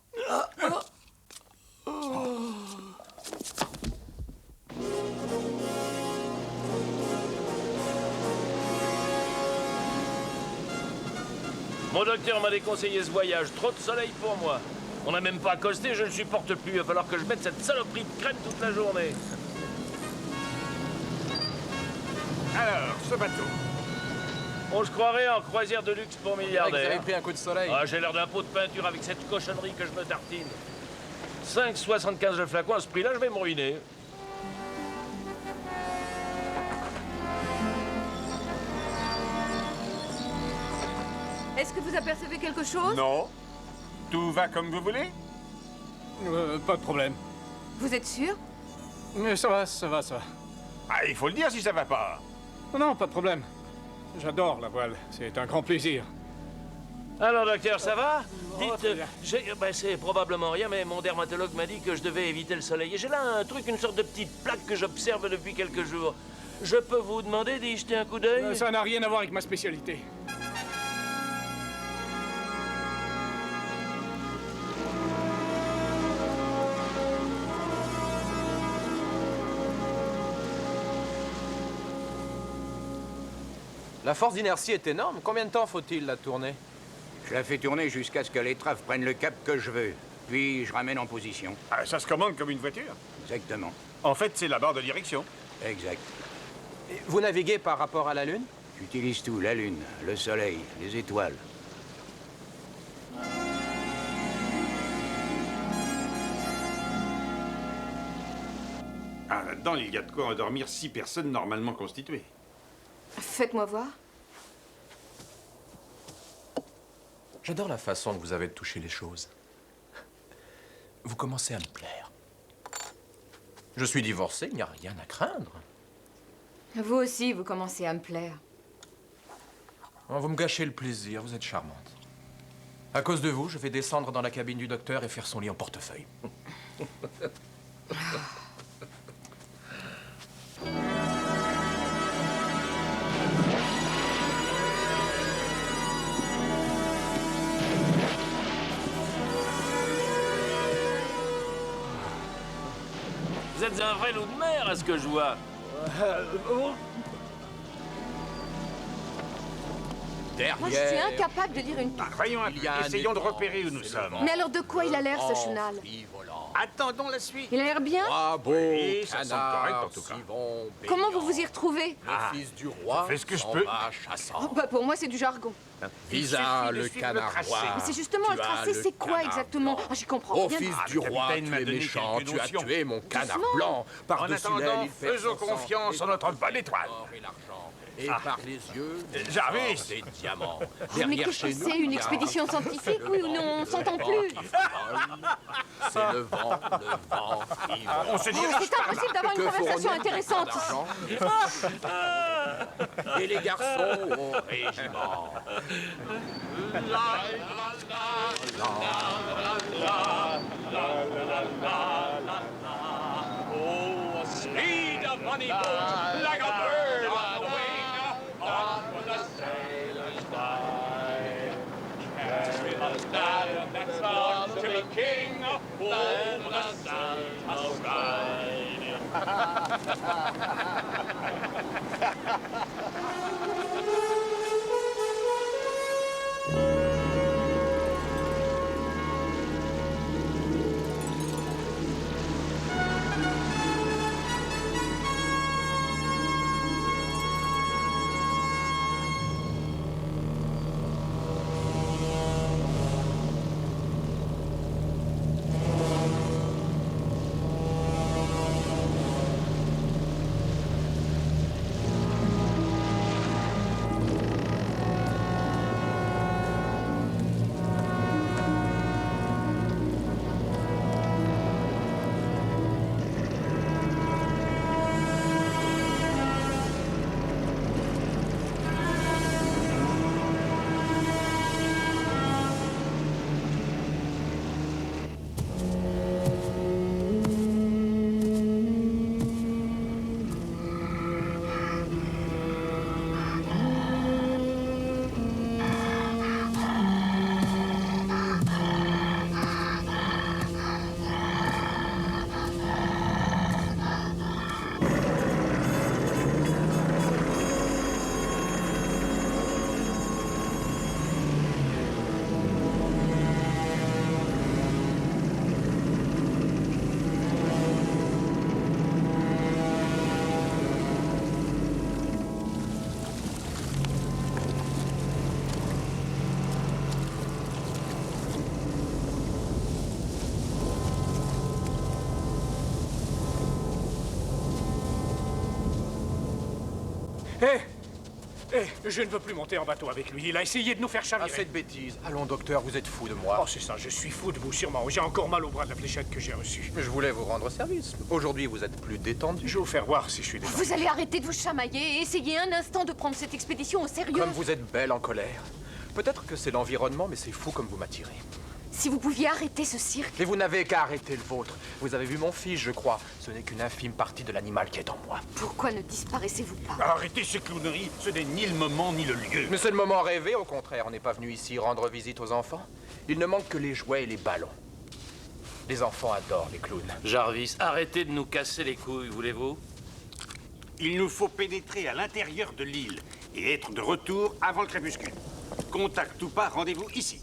Mon docteur m'a déconseillé ce voyage. Trop de soleil pour moi. On n'a même pas accosté, je ne supporte plus. Il va falloir que je mette cette saloperie de crème toute la journée. Alors, ce bateau. On se croirait en croisière de luxe pour milliardaires. Vous avez pris un coup de soleil. Ah, j'ai l'air d'un pot de peinture avec cette cochonnerie que je me tartine. 5,75 le flacon, à ce prix-là, je vais me ruiner. Est-ce que vous apercevez quelque chose? Non. Tout va comme vous voulez? Pas de problème. Vous êtes sûr? Mais ça va, ça va, ça va. Ah, il faut le dire si ça va pas. Non, pas de problème. J'adore la voile. C'est un grand plaisir. Alors, docteur, ça va? Dites, c'est probablement rien, mais mon dermatologue m'a dit que je devais éviter le soleil. Et j'ai là un truc, une sorte de petite plaque que j'observe depuis quelques jours. Je peux vous demander d'y jeter un coup d'œil? Ça n'a rien à voir avec ma spécialité. La force d'inertie est énorme. Combien de temps faut-il la tourner? Je la fais tourner jusqu'à ce que l'étrave prenne le cap que je veux. Puis je ramène en position. Ah, ça se commande comme une voiture. Exactement. En fait, c'est la barre de direction. Exact. Vous naviguez par rapport à la Lune? J'utilise tout, la lune, le soleil, les étoiles. Ah, là-dedans, il y a de quoi endormir 6 personnes normalement constituées. Faites-moi voir. J'adore la façon dont vous avez de toucher les choses. Vous commencez à me plaire. Je suis divorcé, il n'y a rien à craindre. Vous aussi, vous commencez à me plaire. Oh, vous me gâchez le plaisir, vous êtes charmante. À cause de vous, je vais descendre dans la cabine du docteur et faire son lit en portefeuille. Vous êtes un vrai loup de mer, à ce que je vois. Moi, je suis incapable de lire une piste. Voyons un peu, essayons de repérer où nous sommes. Mais alors de quoi il a l'air, ce chenal? Attendons la suite. Il a l'air bien? Bravo, Oui, ça semble correct en tout cas. Comment vous vous y retrouvez? Le fils du roi fais ce que je peux. Oh, bah, pour moi, c'est du jargon. Visa, le canard roi. Mais c'est justement un tracé, c'est quoi exactement? Ah, j'y comprends Ô rien. fils du roi, tu es méchant, tu as tué mon canard blanc. En Par-dessus l'aile, attendant, il perd faisons son sang, confiance en notre bonne étoile. et l'argent. Et par les yeux, Jarvis. des diamants. Mais Derrière qu'est-ce que chez nous, c'est, une il y a expédition scientifique? Oui ou non, on s'entend plus. C'est le vent qui vole. On se Oh, dirige c'est impossible d'avoir une Que conversation ferons-nous intéressante. d'argent Et les garçons au régiment. Oh, speed of money boat, like a bird on the wing, on with the sailors die. Carry the banner that's born to the king, over the sun must Je ne veux plus monter en bateau avec lui. Il a essayé de nous faire chavirer. Assez de bêtises. Allons, docteur, vous êtes fou de moi. Oh, c'est ça, je suis fou de vous, sûrement. J'ai encore mal au bras de la fléchette que j'ai reçue. Je voulais vous rendre service. Aujourd'hui, vous êtes plus détendu. Je vais vous faire voir si je suis détendu. Vous allez arrêter de vous chamailler et essayer un instant de prendre cette expédition au sérieux. Comme vous êtes belle en colère. Peut-être que c'est l'environnement, mais c'est fou comme vous m'attirez. Si vous pouviez arrêter ce cirque. Et vous n'avez qu'à arrêter le vôtre. Vous avez vu mon fils, je crois. Ce n'est qu'une infime partie de l'animal qui est en moi. Pourquoi ne disparaissez-vous pas? Arrêtez ces clowneries, ce n'est ni le moment ni le lieu. Mais c'est le moment rêvé, au contraire. On n'est pas venu ici rendre visite aux enfants. Il ne manque que les jouets et les ballons. Les enfants adorent les clowns. Jarvis, arrêtez de nous casser les couilles, voulez-vous? Il nous faut pénétrer à l'intérieur de l'île et être de retour avant le crépuscule. Contact ou pas, rendez-vous ici.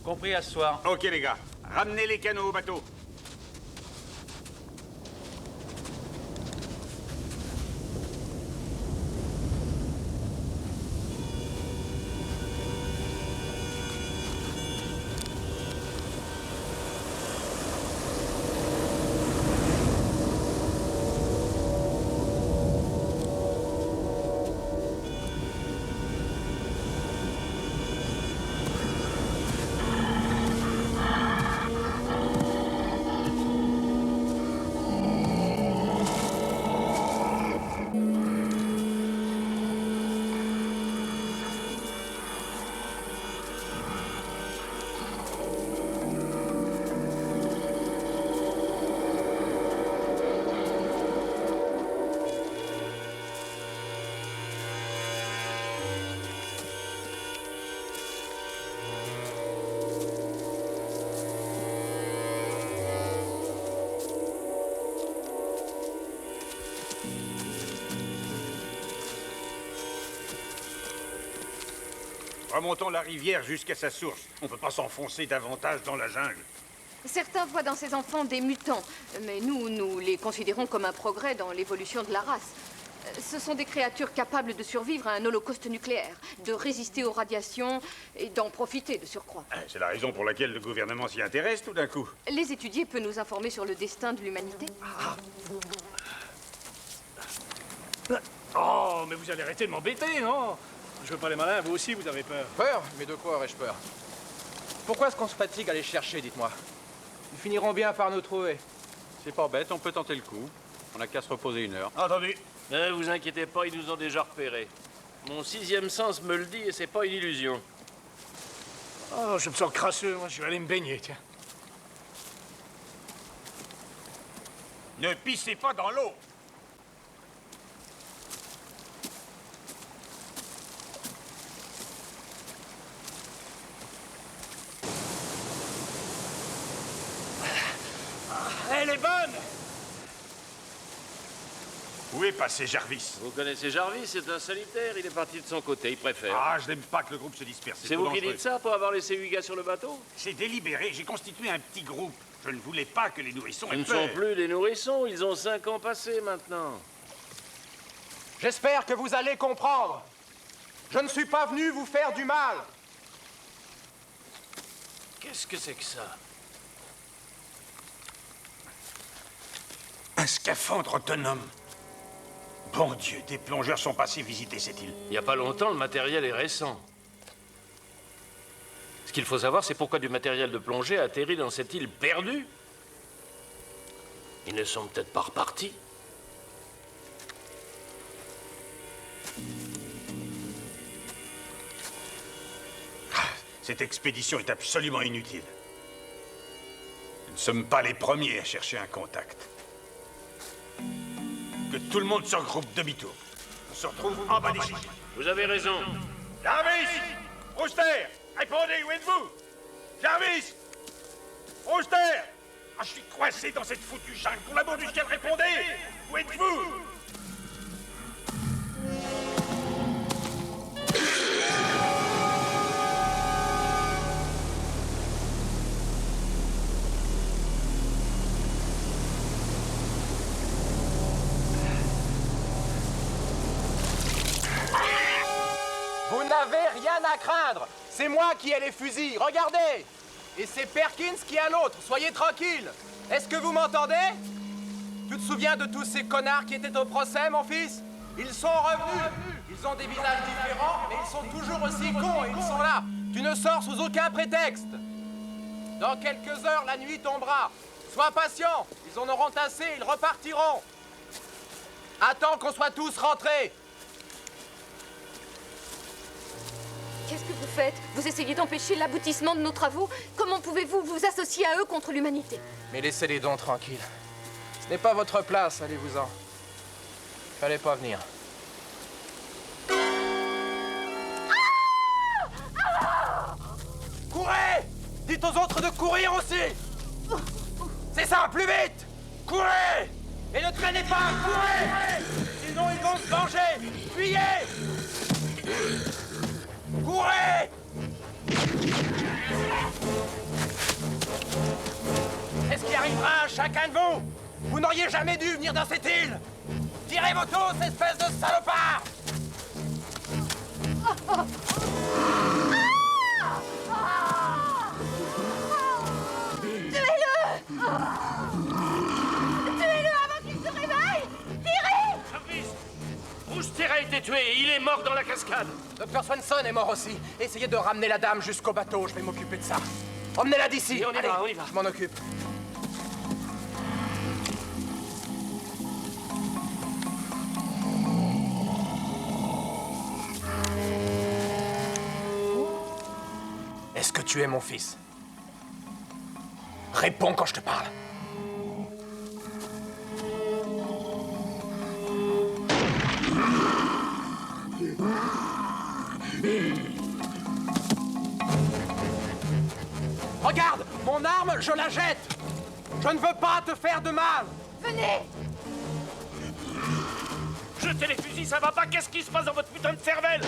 Compris à ce soir. Ok les gars, ramenez les canots au bateau. Remontons la rivière jusqu'à sa source. On ne peut pas s'enfoncer davantage dans la jungle. Certains voient dans ces enfants des mutants, mais nous les considérons comme un progrès dans l'évolution de la race. Ce sont des créatures capables de survivre à un holocauste nucléaire, de résister aux radiations et d'en profiter de surcroît. C'est la raison pour laquelle le gouvernement s'y intéresse tout d'un coup. Les étudier peut nous informer sur le destin de l'humanité. Oh, mais vous allez arrêter de m'embêter, non? Je veux pas les malins, vous aussi, vous avez peur. Peur? Mais de quoi aurais-je peur? Pourquoi est-ce qu'on se fatigue à les chercher, dites-moi? Ils finiront bien par nous trouver. C'est pas bête, on peut tenter le coup. On n'a qu'à se reposer 1 heure. Entendu. Ne vous inquiétez pas, ils nous ont déjà repérés. Mon 6e sens me le dit et c'est pas une illusion. Oh, je me sens crasseux, moi, je vais aller me baigner, tiens. Ne pissez pas dans l'eau. Elle est bonne! Où est passé Jarvis? Vous connaissez Jarvis, c'est un solitaire, il est parti de son côté, il préfère. Ah, je n'aime pas que le groupe se disperse. C'est vous qui dites ça pour avoir laissé 8 gars sur le bateau? C'est délibéré, j'ai constitué un petit groupe. Je ne voulais pas que les nourrissons Ce aient ne peur. sont plus des nourrissons, ils ont 5 ans passés maintenant. J'espère que vous allez comprendre. Je ne suis pas venu vous faire du mal. Qu'est-ce que c'est que ça? Un scaphandre autonome. Bon Dieu, des plongeurs sont passés visiter cette île. Il n'y a pas longtemps, le matériel est récent. Ce qu'il faut savoir, c'est pourquoi du matériel de plongée a atterri dans cette île perdue. Ils ne sont peut-être pas repartis. Cette expédition est absolument inutile. Nous ne sommes pas les premiers à chercher un contact. Que tout le monde se regroupe demi-tour. On se retrouve en bas des chiffres. Vous avez raison. Jarvis! Brewster! Répondez, où êtes-vous? Jarvis! Brewster! Ah, je suis coincé dans cette foutue jungle. Pour l'amour du ciel, répondez! Où êtes-vous? Vous n'avez rien à craindre. C'est moi qui ai les fusils, regardez. Et c'est Perkins qui a l'autre, soyez tranquille. Est-ce que vous m'entendez? Tu te souviens de tous ces connards qui étaient au procès, mon fils? Ils sont revenus. Ils ont des visages différents, mais ils sont toujours aussi cons et ils sont là. Tu ne sors sous aucun prétexte. Dans quelques heures, la nuit tombera. Sois patient. Ils en auront assez, ils repartiront. Attends qu'on soit tous rentrés. Qu'est-ce que vous faites? Vous essayez d'empêcher l'aboutissement de nos travaux? Comment pouvez-vous vous associer à eux contre l'humanité? Mais laissez-les donc tranquilles. Ce n'est pas votre place, allez-vous-en. Fallait pas venir. Courez! Dites aux autres de courir aussi! C'est ça, plus vite! Courez! Et ne traînez pas, courez! Sinon ils vont se venger! Fuyez! Courez! C'est ce qui arrivera à chacun de vous! Vous n'auriez jamais dû venir dans cette île! Tirez vos tous, espèce de salopards! Tuez-le! Tuez-le avant qu'il se réveille! Tirez! Jarvis! Brewster a été tué et il est mort dans la cascade. Dr. Swanson est mort aussi. Essayez de ramener la dame jusqu'au bateau, je vais m'occuper de ça. Emmenez-la d'ici! Et on y Allez, va, on y va. Je m'en occupe. Est-ce que tu es mon fils? Réponds quand je te parle. Regarde, mon arme, je la jette. Je ne veux pas te faire de mal. Venez! Jetez les fusils, ça va pas? Qu'est-ce qui se passe dans votre putain de cervelle?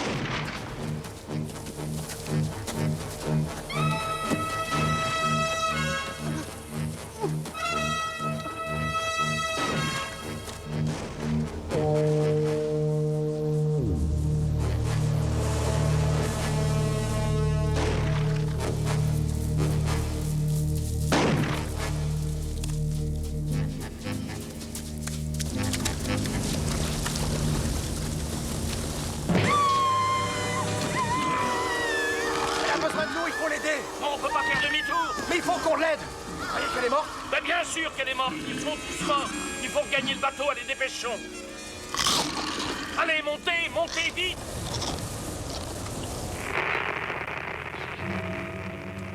Non, on peut pas faire demi-tour. Mais il faut qu'on l'aide. Vous croyez qu'elle est morte? Ben bien sûr qu'elle est morte. Ils sont tous morts. Il faut gagner le bateau. Allez, dépêchons. Allez, montez, montez vite.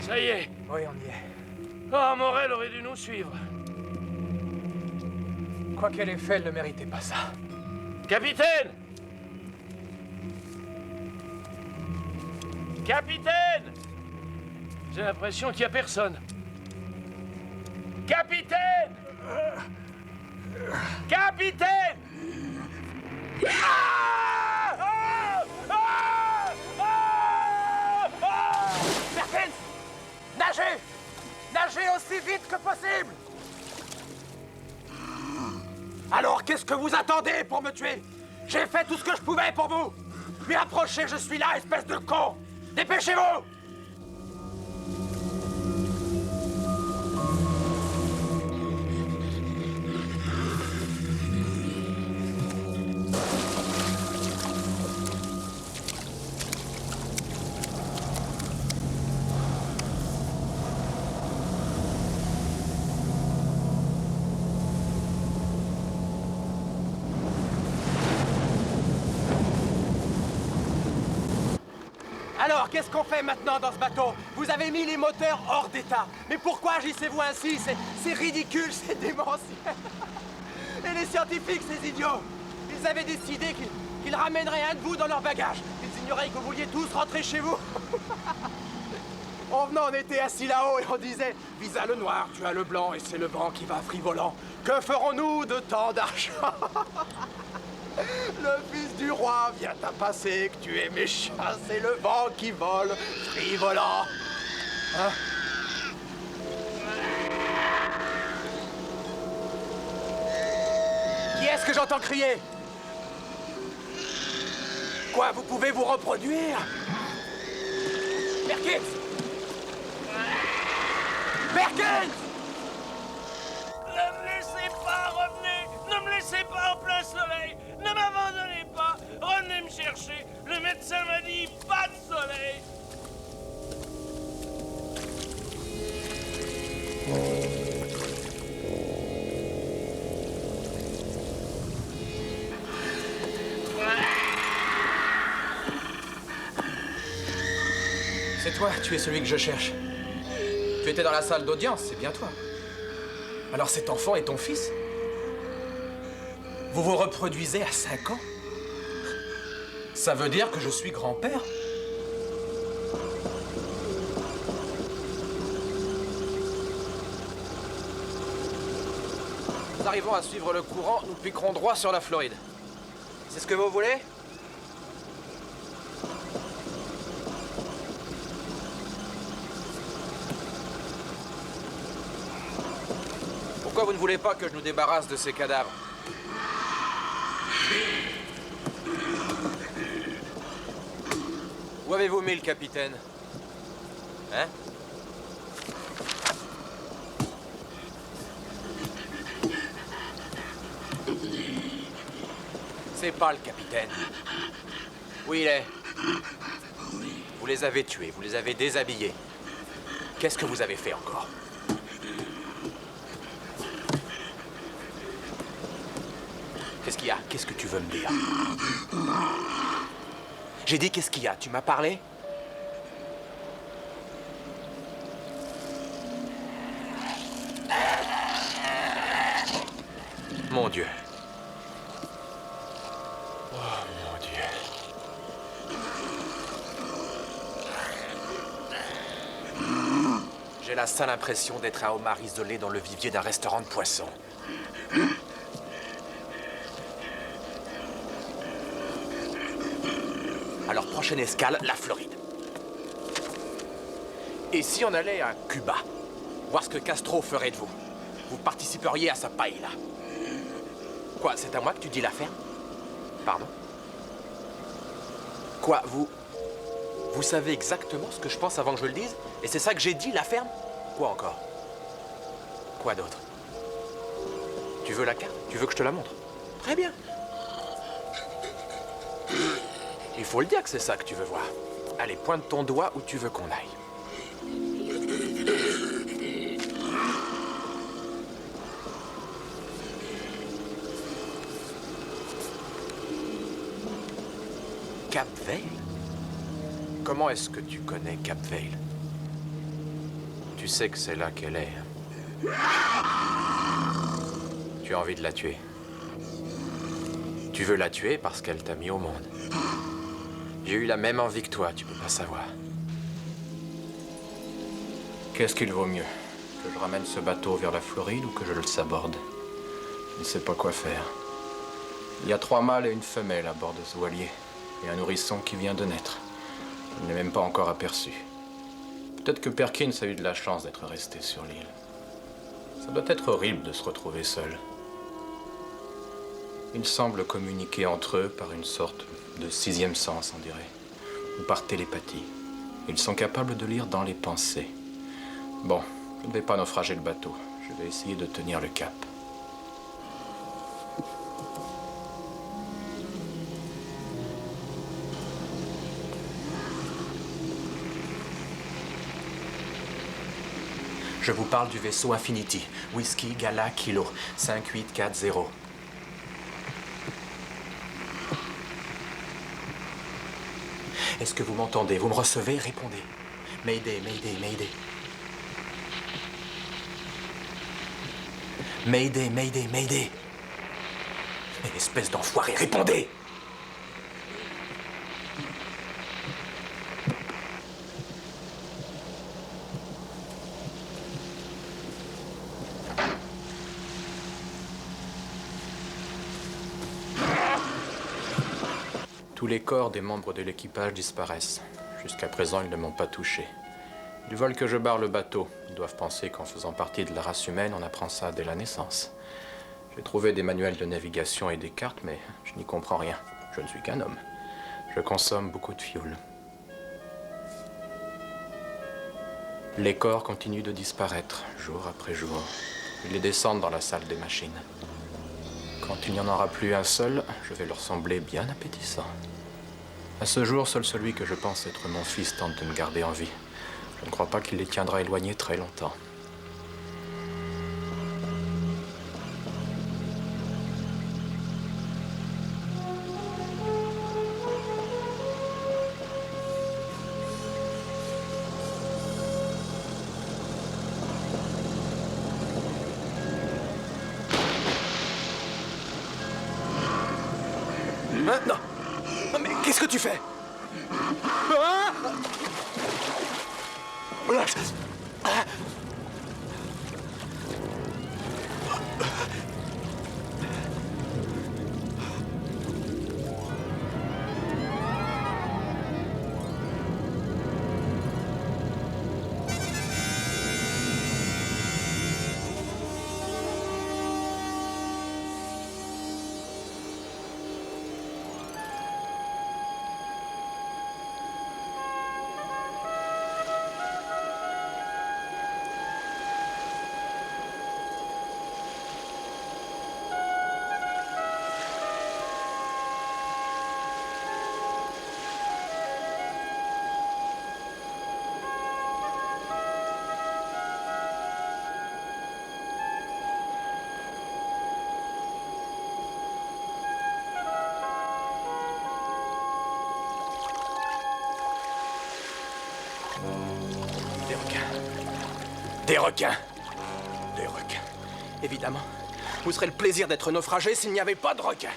Ça y est. Oui, on y est. Ah, Morel aurait dû nous suivre. Quoi qu'elle ait fait, elle ne méritait pas ça. Capitaine! Capitaine! J'ai l'impression qu'il n'y a personne. Capitaine! Capitaine! Ah! Ah! Ah! Ah! Ah! Perkins! Nagez! Nagez aussi vite que possible! Alors, qu'est-ce que vous attendez pour me tuer? J'ai fait tout ce que je pouvais pour vous! Mais approchez, je suis là, espèce de con! Dépêchez-vous! Alors, qu'est-ce qu'on fait maintenant dans ce bateau? Vous avez mis les moteurs hors d'état. Mais pourquoi agissez-vous ainsi? C'est ridicule, c'est démentiel. Et les scientifiques, ces idiots, ils avaient décidé qu'ils ramèneraient un de vous dans leur bagage. Ils ignoraient que vous vouliez tous rentrer chez vous. En venant, on était assis là-haut et on disait « Visa le noir, tu as le blanc et c'est le vent qui va frivolant. Que ferons-nous de tant d'argent ?» Le fils du roi vient à passer, que tu es méchant, c'est le vent qui vole, frivolant. Hein? Qui est-ce que j'entends crier? Quoi, vous pouvez vous reproduire? Perkins! Perkins! Ne me laissez pas, revenez! Ne me laissez pas en plein soleil! Ne m'abandonnez toi, tu es celui que je cherche. Tu étais dans la salle d'audience, c'est bien toi. Alors cet enfant est ton fils? Vous vous reproduisez à 5 ans? Ça veut dire que je suis grand-père? Nous arrivons à suivre le courant, nous piquerons droit sur la Floride. C'est ce que vous voulez? Pourquoi vous ne voulez pas que je nous débarrasse de ces cadavres? Où avez-vous mis le capitaine? Hein? C'est pas le capitaine. Où il est? Vous les avez tués, vous les avez déshabillés. Qu'est-ce que vous avez fait encore? Qu'est-ce qu'il y a? Qu'est-ce que tu veux me dire? J'ai dit qu'est-ce qu'il y a? Tu m'as parlé? Mon Dieu. Oh, mon Dieu. J'ai la sale impression d'être un homard isolé dans le vivier d'un restaurant de poissons. Alors, prochaine escale, la Floride. Et si on allait à Cuba? Voir ce que Castro ferait de vous? Vous participeriez à sa paella. Quoi, c'est à moi que tu dis l'affaire? Pardon? Quoi, vous savez exactement ce que je pense avant que je le dise? Et c'est ça que j'ai dit, la ferme? Quoi encore? Quoi d'autre? Tu veux la carte? Tu veux que je te la montre? Très bien. Il faut le dire que c'est ça que tu veux voir. Allez, pointe ton doigt où tu veux qu'on aille. Cap Vale? Comment est-ce que tu connais Cap Vale? Tu sais que c'est là qu'elle est. Tu as envie de la tuer. Tu veux la tuer parce qu'elle t'a mis au monde. J'ai eu la même envie que toi, tu peux pas savoir. Qu'est-ce qu'il vaut mieux? Que je ramène ce bateau vers la Floride ou que je le saborde? Je ne sais pas quoi faire. Il y a 3 mâles et une femelle à bord de ce voilier. Et un nourrisson qui vient de naître. Il n'est même pas encore aperçu. Peut-être que Perkins a eu de la chance d'être resté sur l'île. Ça doit être horrible de se retrouver seul. Ils semblent communiquer entre eux par une sorte de 6e sens, on dirait. Ou par télépathie. Ils sont capables de lire dans les pensées. Bon, je ne vais pas naufrager le bateau. Je vais essayer de tenir le cap. Je vous parle du vaisseau Infinity. Whisky, Gala, Kilo. 5840. Est-ce que vous m'entendez? Vous me recevez? Répondez. Mayday, Mayday, Mayday. Mayday, Mayday, Mayday. Mais espèce d'enfoiré, répondez! Tous les corps des membres de l'équipage disparaissent. Jusqu'à présent, ils ne m'ont pas touché. Ils veulent que je barre le bateau. Ils doivent penser qu'en faisant partie de la race humaine, on apprend ça dès la naissance. J'ai trouvé des manuels de navigation et des cartes, mais je n'y comprends rien. Je ne suis qu'un homme. Je consomme beaucoup de fioul. Les corps continuent de disparaître, jour après jour. Ils les descendent dans la salle des machines. Quand il n'y en aura plus un seul, je vais leur sembler bien appétissant. À ce jour, seul celui que je pense être mon fils tente de me garder en vie. Je ne crois pas qu'il les tiendra éloignés très longtemps. Hein? Non. Non, mais qu'est-ce que tu fais? Ah! Ah! Des requins. Des requins. Évidemment. Où serait le plaisir d'être naufragé s'il n'y avait pas de requins?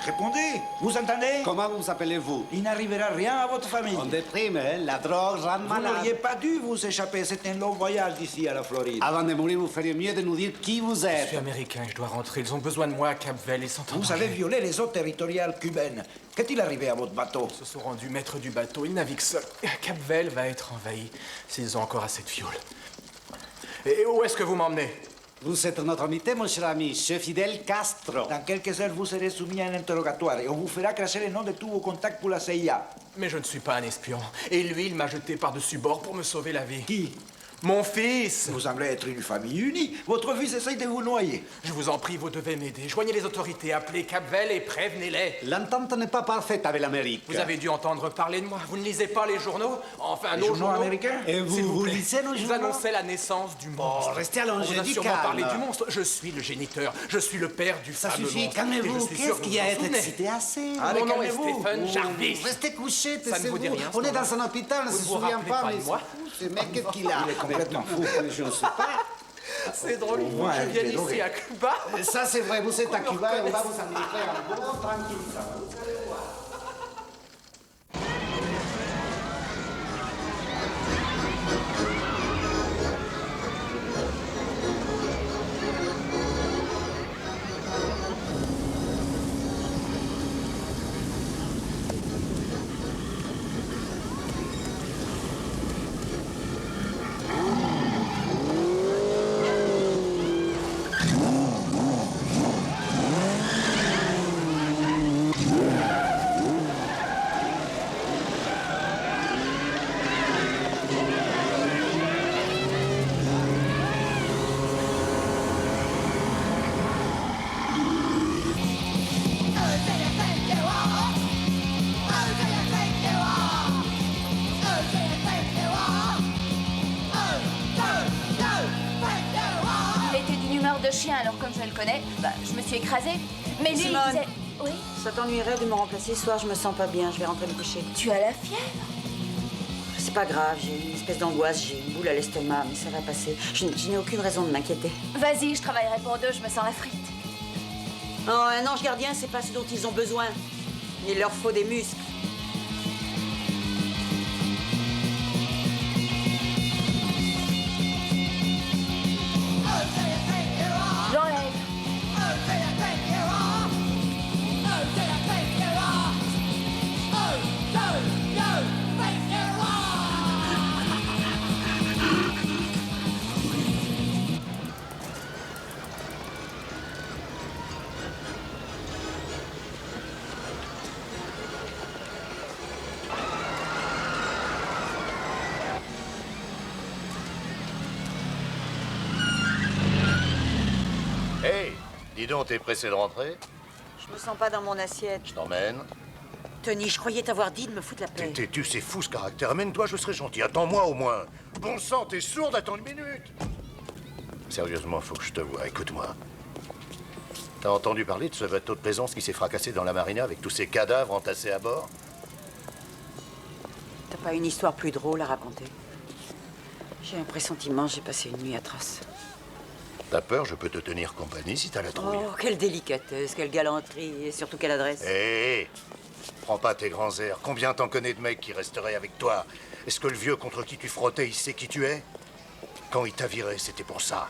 Répondez, vous entendez? Comment vous appelez-vous? Il n'arrivera rien à votre famille. On déprime, hein? La drogue rend Vous malade. n'auriez pas dû vous échapper, c'est un long voyage d'ici à la Floride. Avant de mourir, vous feriez mieux de nous dire qui vous Je êtes. suis américain, je dois rentrer. Ils ont besoin de moi à Cap-Vel, ils sont en Vous danger. avez violé les eaux territoriales cubaines. Qu'est-il arrivé à votre bateau? Ils se sont rendus maîtres du bateau, ils naviguent seuls. Cap-Vel va être envahi, s'ils ont encore assez de fioul. Et où est-ce que vous m'emmenez? Vous êtes notre invité, mon cher ami, chef Fidel Castro. Dans quelques heures, vous serez soumis à un interrogatoire et on vous fera cracher les noms de tous vos contacts pour la CIA. Mais je ne suis pas un espion. Et lui, il m'a jeté par-dessus bord pour me sauver la vie. Qui? Mon fils! Vous semblez être une famille unie. Votre fils essaye de vous noyer. Je vous en prie, vous devez m'aider. Joignez les autorités, appelez Cap-Vel et prévenez-les. L'entente n'est pas parfaite avec l'Amérique. Vous avez dû entendre parler de moi. Vous ne lisez pas les journaux? Enfin, Les nos journaux américains? Et S'il vous plaît. lisez nos Ils journaux? annonçaient la naissance du monstre. restez allongé, On vous a du sûrement calme. parlé du monstre. Je suis le géniteur. Je suis le père du Ça fameux suffit, monstre. calmez-vous. Et je suis sûr Qu'est-ce que qui vous a vous en été souvenez. excité assez? Mon nom est calmez-vous. Stephen Jarvis. Restez couché, Ça ne vous dit taisez-vous. rien, On est dans ce un hôpital, on Vous ne ne se vous souvient rappelez pas, pas mais de moi? ce mec, qu'est-ce qu'il a? Il est complètement fou. Je ne sais pas. C'est drôle, il faut Ouais, que je il est vienne drôle. ici à Cuba. Ça, c'est vrai, vous êtes à Cuba et on va vous administrer un bon tranquille. Il était d'une humeur de chien, alors comme je le connais, je me suis écrasée. Mais lui, il Simone. disait... Oui? Ça t'ennuierait de me remplacer ce soir, je me sens pas bien, je vais rentrer me coucher. Tu as la fièvre? C'est pas grave, j'ai une espèce d'angoisse, j'ai une boule à l'estomac, mais ça va passer. Je n'ai aucune raison de m'inquiéter. Vas-y, je travaillerai pour deux, je me sens la frite. Oh, un ange gardien, c'est pas ce dont ils ont besoin. Il leur faut des muscles. J'enlève. Hey, dis donc, t'es pressé de rentrer? Je me sens pas dans mon assiette. Je t'emmène. Tony, je croyais t'avoir dit de me foutre la T'es paix. têtu, c'est fou ce caractère. Amène-toi, je serai gentil. Attends-moi au moins. Bon sang, t'es sourde, attends une minute. Sérieusement, faut que je te voie. Écoute-moi. T'as entendu parler de ce bateau de plaisance qui s'est fracassé dans la marina avec tous ces cadavres entassés à bord? T'as pas une histoire plus drôle à raconter? J'ai un pressentiment, j'ai passé une nuit atroce. T'as peur? Je peux te tenir compagnie si t'as la trouille. Oh, quelle délicatesse, quelle galanterie, et surtout quelle adresse. Hé, prends pas tes grands airs. Combien t'en connais de mecs qui resteraient avec toi? Est-ce que le vieux contre qui tu frottais, il sait qui tu es? Quand il t'a viré, c'était pour ça.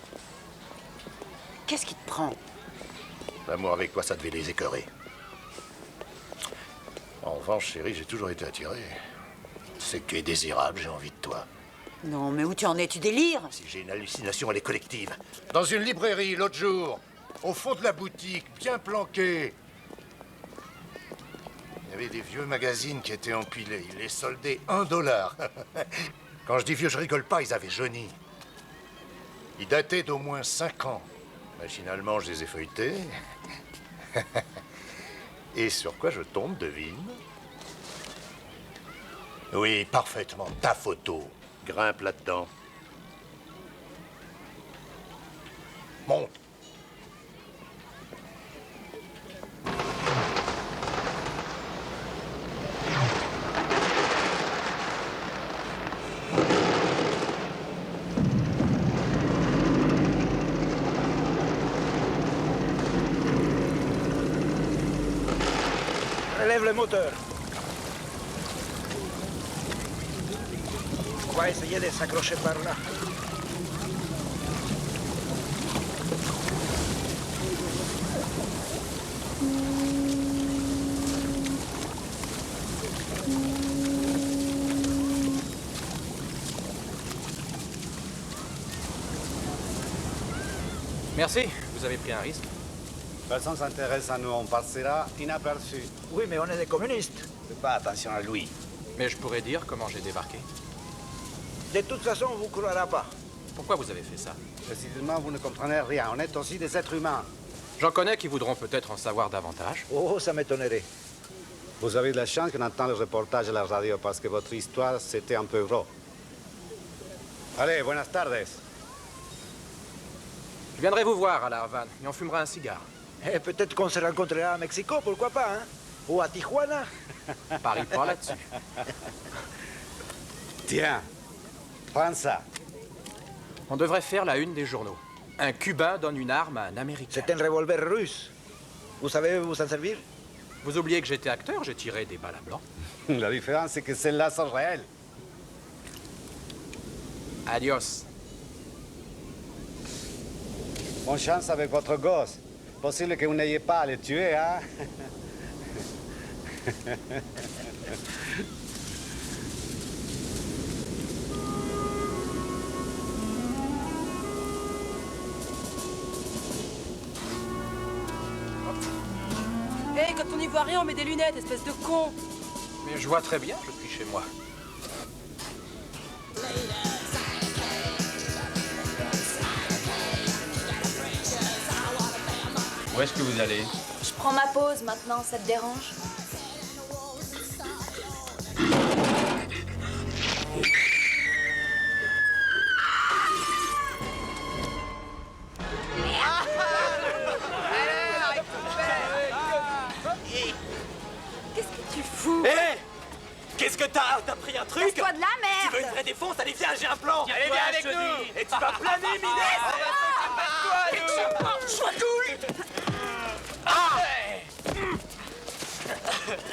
Qu'est-ce qui te prend? L'amour avec toi, ça devait les écœurer. En revanche, chérie, j'ai toujours été attiré. C'est que tu es désirable, j'ai envie de toi. Non, mais où tu en es? Tu délires? Si j'ai une hallucination, elle est collective. Dans une librairie, l'autre jour, au fond de la boutique, bien planqué. Il y avait des vieux magazines qui étaient empilés. Ils les soldaient $1. Quand je dis vieux, je rigole pas, ils avaient jauni. Ils dataient d'au moins 5 ans. Machinalement, je les ai feuilletés. Et sur quoi je tombe, devine? Oui, parfaitement, ta photo. Grimpe là-dedans. Monte. Relève le moteur. On va essayer de s'accrocher par là. Merci, vous avez pris un risque. Personne s'intéresse à nous, on passera inaperçu. Oui, mais on est des communistes. Fais pas attention à lui. Mais je pourrais dire comment j'ai débarqué. De toute façon, on vous croira pas. Pourquoi vous avez fait ça? Précisément, vous ne comprenez rien. On est aussi des êtres humains. J'en connais qui voudront peut-être en savoir davantage. Oh, ça m'étonnerait. Vous avez de la chance qu'on entend le reportage à la radio parce que votre histoire, c'était un peu vrai. Allez, buenas tardes. Je viendrai vous voir à La Havane et on fumera un cigare. Et peut-être qu'on se rencontrera à Mexico, pourquoi pas, hein? Ou à Tijuana. Parie pas là-dessus. Tiens, prends ça. On devrait faire la une des journaux. Un Cubain donne une arme à un Américain. C'est un revolver russe. Vous savez vous en servir? Vous oubliez que j'étais acteur, j'ai tiré des balles à blanc. La différence, c'est que celles-là sont réelles. Adios. Bonne chance avec votre gosse. Possible que vous n'ayez pas à le tuer, hein? Hé, quand on n'y voit rien, on met des lunettes, espèce de con. Mais je vois très bien, je suis chez moi. Où est-ce que vous allez? Je prends ma pause maintenant, ça te dérange? Qu'est-ce que tu fous? Hé! Qu'est-ce que t'as? T'as pris un truc? Laisse-toi de la merde! Tu veux une vraie défonce? Allez, viens, j'ai un plan! Allez, viens avec nous! Et tu vas planer, Minet! Sois cool!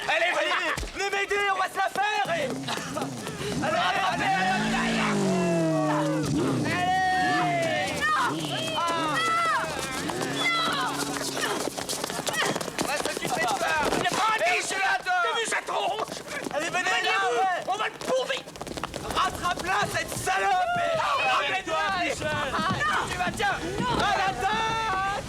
Allez, venez m'aider, on va se la faire! Allez, allez, allez! On va s'occuper de ça! T'as vu sa tronche? Allez, venez là! On va le bourrer! Rattrape-la, cette salope! Arrête-toi, Michel! Tu vas, tiens! À l'attaque!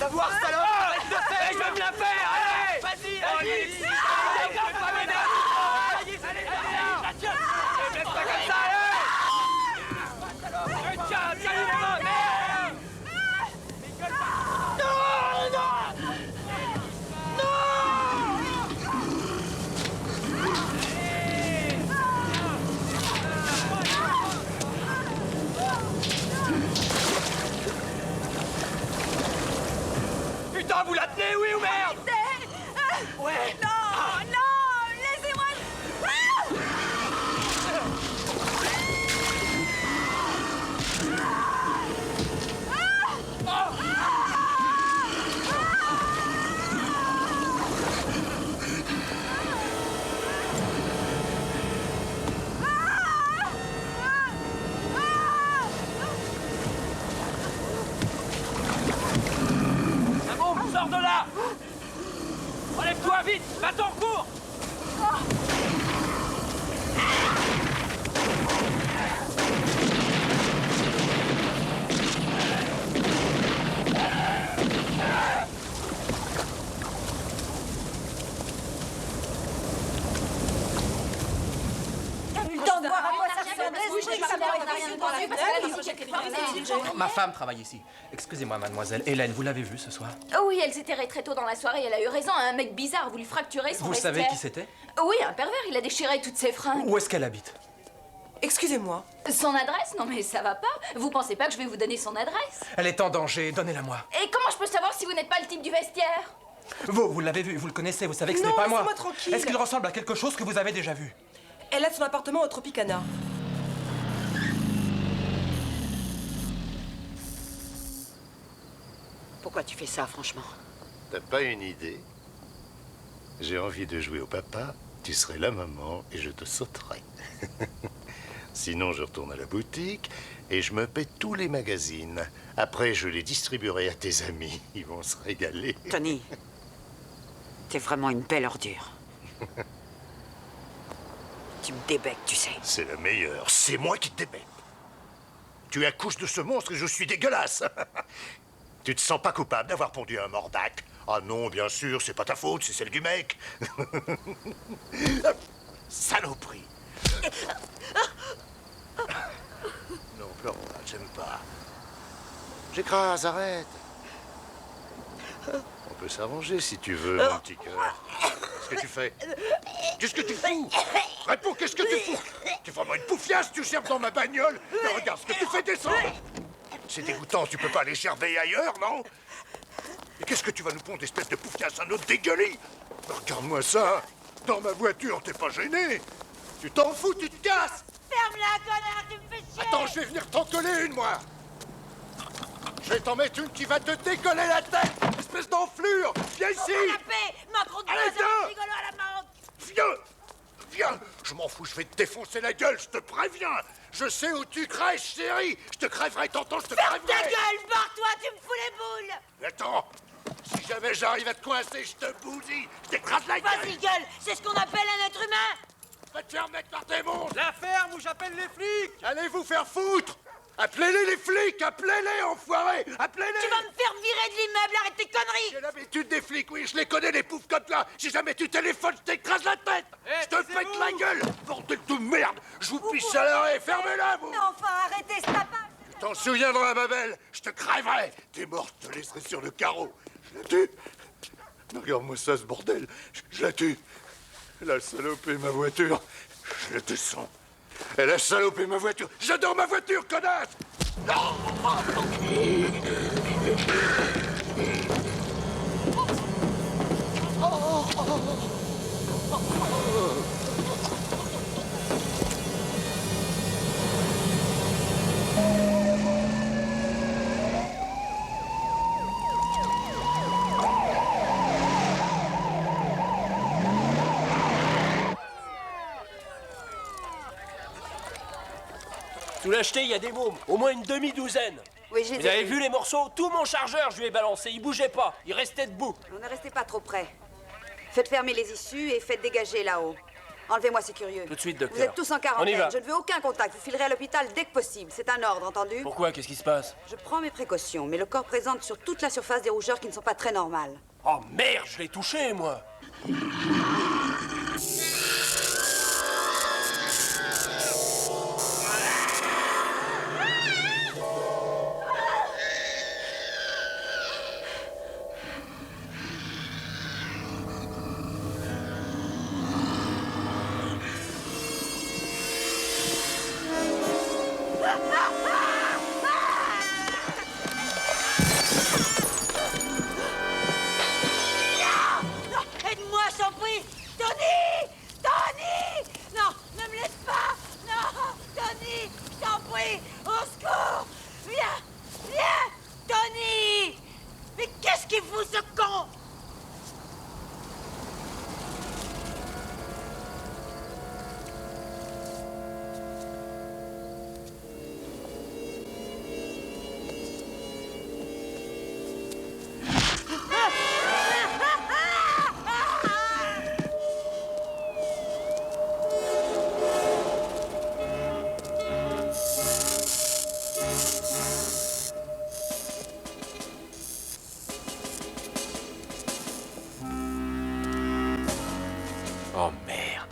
Savoir, salope! Arrête de faire! Je vais me la faire! Allez! Vas-y, Allez! allez! Allez, laisse pas comme ça, allez! Tiens, tiens, il est mort! Merde! Non, non! Putain, vous la tenez, oui ou merde? Ouais! Non, non, laissez-moi... La bombe, sors de là! Relève-toi vite! Va-t'en, cours! T'as eu le temps de voir à quoi ça ressemblait? Je sais que ça m'aurait fait Ma femme travaille ici. Excusez-moi, mademoiselle. Hélène, vous l'avez vue ce soir? Oh oui, elle s'est terrée très tôt dans la soirée, elle a eu raison, un mec bizarre a voulu fracturer son Vous vestiaire. savez qui c'était? Oui, un pervers, il a déchiré toutes ses fringues. Où est-ce qu'elle habite? Excusez-moi. Son adresse? Non mais ça va pas. Vous pensez pas que je vais vous donner son adresse? Elle est en danger, donnez-la moi. Et comment je peux savoir si vous n'êtes pas le type du vestiaire? Vous l'avez vu, vous le connaissez, vous savez que ce Non, n'est pas moi. laissez-moi tranquille. Est-ce qu'il ressemble à quelque chose que vous avez déjà vu? Elle a son appartement au Tropicana. Pourquoi tu fais ça, franchement? T'as pas une idée? J'ai envie de jouer au papa, tu serais la maman et je te sauterais. Sinon, je retourne à la boutique et je me paie tous les magazines. Après, je les distribuerai à tes amis. Ils vont se régaler. Tony, t'es vraiment une belle ordure. Tu me débecques, tu sais. C'est la meilleure. C'est moi qui te débecque. Tu accouches de ce monstre et je suis dégueulasse. Tu te sens pas coupable d'avoir pondu un mordac? Ah non, bien sûr, c'est pas ta faute, c'est celle du mec. Saloperie. Non, Flora, j'aime pas. J'écrase, arrête. On peut s'arranger si tu veux, mon petit cœur. Qu'est-ce que tu fais? Qu'est-ce que tu fous? Réponds, qu'est-ce que tu fous? Tu es vraiment une poufiasse, tu cherches dans ma bagnole. Mais regarde ce que tu fais descendre. C'est dégoûtant, tu peux pas aller gerber ailleurs, non? Et qu'est-ce que tu vas nous pondre, espèce de poufiasse, un autre dégueulis? Regarde-moi ça. Dans ma voiture, t'es pas gêné? Tu t'en fous, tu te casses? Ferme-la, connard, tu me fais chier! Attends, je vais venir t'en coller une, moi. Je vais t'en mettre une qui va te décoller la tête, espèce d'enflure. Viens ici. La paix! Macron de Allez, viens! rigolo à la menthe! Viens. Viens. Je m'en fous, je vais te défoncer la gueule, je te préviens. Je sais où tu crèches, chérie. Je te crèverai, t'entends, je te crèverai. Ta gueule, barre-toi, tu me fous les boules! Attends. Si jamais j'arrive à te coincer, je te bousille. Je t'écrase la gueule. Vas-y, gueule! C'est ce qu'on appelle un être humain! Va te faire mettre par tes monstres. La ferme ou j'appelle les flics! Allez vous faire foutre. Appelez-les les flics, appelez-les, enfoirés. Appelez-les. Tu vas me faire virer de l'immeuble, arrête tes conneries! J'ai l'habitude des flics, oui, je les connais, les poufs comme là. Si jamais tu téléphones, je t'écrase la tête. Je te pète la gueule. Bordel de merde. Je vous pisse à l'arrêt. Fermez-la, vous. Mais enfin, arrêtez ce tapage! Tu t'en souviendras, ma belle. Je te crèverai. T'es morte, je te laisserai sur le carreau. Je la tue. Regarde-moi ça, ce bordel. Je la tue. Elle a salopé ma voiture. Je la descends. Elle a salopé ma voiture. J'adore ma voiture, connasse. Tout l'acheter, il y a des mômes, au moins une demi-douzaine. Oui, j'ai Vous avez vu les morceaux? Tout mon chargeur, je lui ai balancé, il bougeait pas, il restait debout. On ne restez pas trop près. Faites fermer les issues et faites dégager là-haut. Enlevez-moi ces curieux. Tout de suite, docteur. Vous êtes tous en On y quarantaine. va. Je ne veux aucun contact. Vous filerez à l'hôpital dès que possible. C'est un ordre, entendu? Pourquoi? Qu'est-ce qui se passe? Je prends mes précautions, mais le corps présente sur toute la surface des rougeurs qui ne sont pas très normales. Oh merde, je l'ai touché, moi. Non, aide-moi, je t'en prie. Tony! Tony! Non, ne me laisse pas. Non, Tony, je t'en prie. Au secours. Viens, viens, Tony. Mais qu'est-ce qu'il fout, ce con? Oh merde.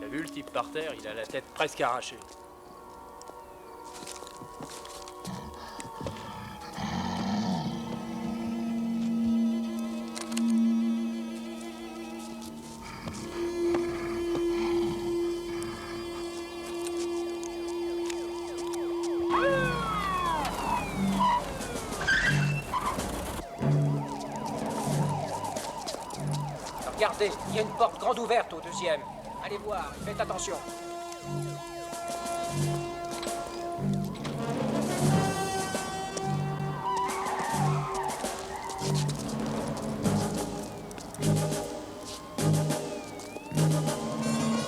T'as vu le type par terre, il a la tête presque arrachée. Regardez, il y a une porte grande ouverte au deuxième. Allez voir, faites attention.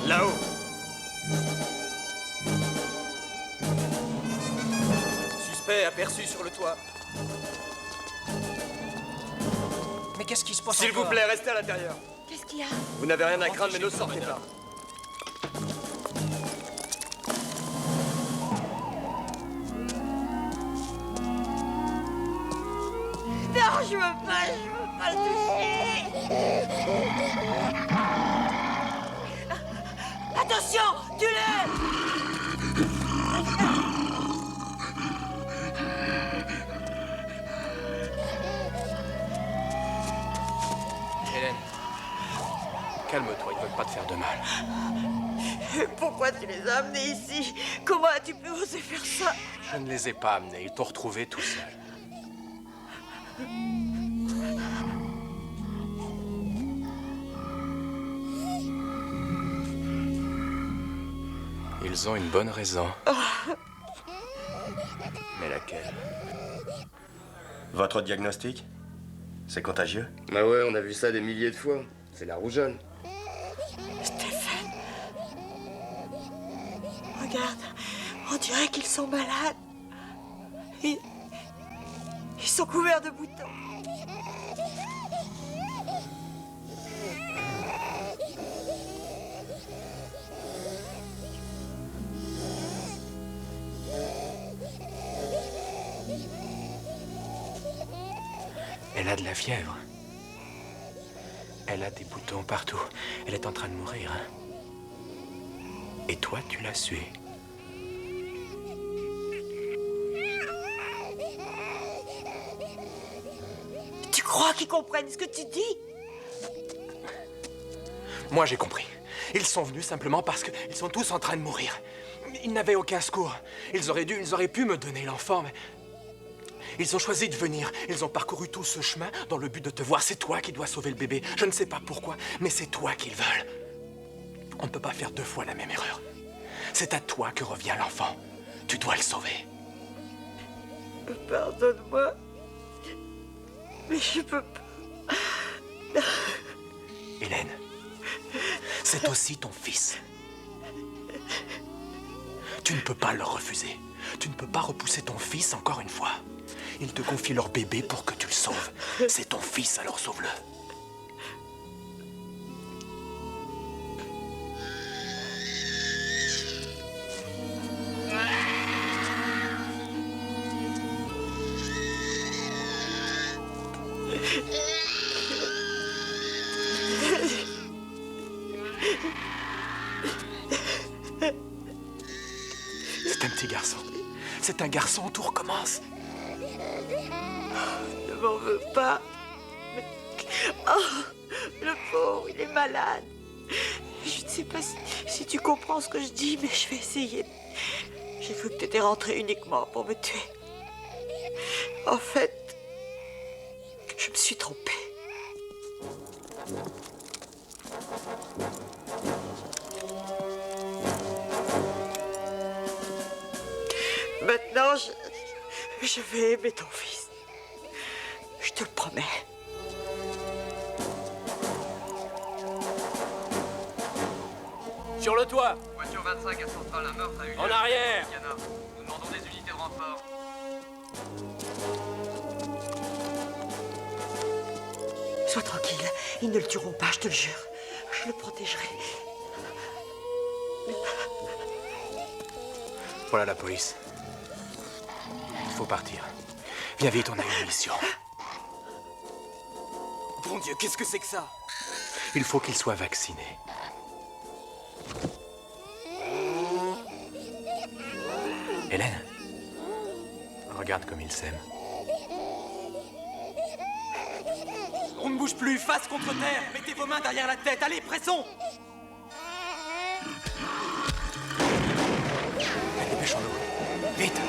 Là-haut. Suspect aperçu sur le toit. Mais qu'est-ce qui se passe S'il vous encore plaît, restez à l'intérieur. Qu'est-ce qu'il y a? Vous n'avez rien à craindre, mais ne sortez pas. Non, je veux pas le toucher. Attention, tue-le. Hélène, calme-toi, ils veulent pas te faire de mal. Pourquoi tu les as amenés ici? Comment as-tu pu oser faire ça? Je ne les ai pas amenés, ils t'ont retrouvé tout seul. Ils ont une bonne raison. Mais laquelle? Votre diagnostic? C'est contagieux? Bah ouais, on a vu ça des milliers de fois. C'est la rougeole. Stéphane. Regarde, on dirait qu'ils sont malades. Ils sont couverts de boutons. Elle a de la fièvre. Elle a des boutons partout. Elle est en train de mourir. Hein? Et toi, tu l'as sué. Tu crois qu'ils comprennent ce que tu dis? Moi, j'ai compris. Ils sont venus simplement parce qu'ils sont tous en train de mourir. Ils n'avaient aucun secours. Ils auraient pu me donner l'enfant, mais... Ils ont choisi de venir. Ils ont parcouru tout ce chemin dans le but de te voir. C'est toi qui dois sauver le bébé. Je ne sais pas pourquoi, mais c'est toi qu'ils veulent. On ne peut pas faire 2 fois la même erreur. C'est à toi que revient l'enfant. Tu dois le sauver. Pardonne-moi. Mais je peux pas. Hélène, c'est aussi ton fils. Tu ne peux pas le refuser. Tu ne peux pas repousser ton fils encore une fois. Ils te confient leur bébé pour que tu le sauves. C'est ton fils, alors sauve-le. C'est un petit garçon. C'est un garçon, tout recommence. Ne m'en veux pas. Mais... Oh, le pauvre, il est malade. Je ne sais pas si tu comprends ce que je dis, mais je vais essayer. J'ai cru que tu étais rentré uniquement pour me tuer. En fait, je me suis trompée. Maintenant, je vais aimer ton fils. Je te le promets. Sur le toit. Voiture 25 à Centrale, un meurtre a eu lieu. En arrière. Indiana. Nous demandons des unités de renfort. Sois tranquille, ils ne le tueront pas, je te le jure. Je le protégerai. Voilà la police. Il faut partir. Viens vite, on a une mission. Bon Dieu, qu'est-ce que c'est que ça? Il faut qu'il soit vacciné. Hélène, regarde comme il s'aime. On ne bouge plus, face contre terre. Mettez vos mains derrière la tête. Allez, pressons. Allez, dépêchons-nous. Vite.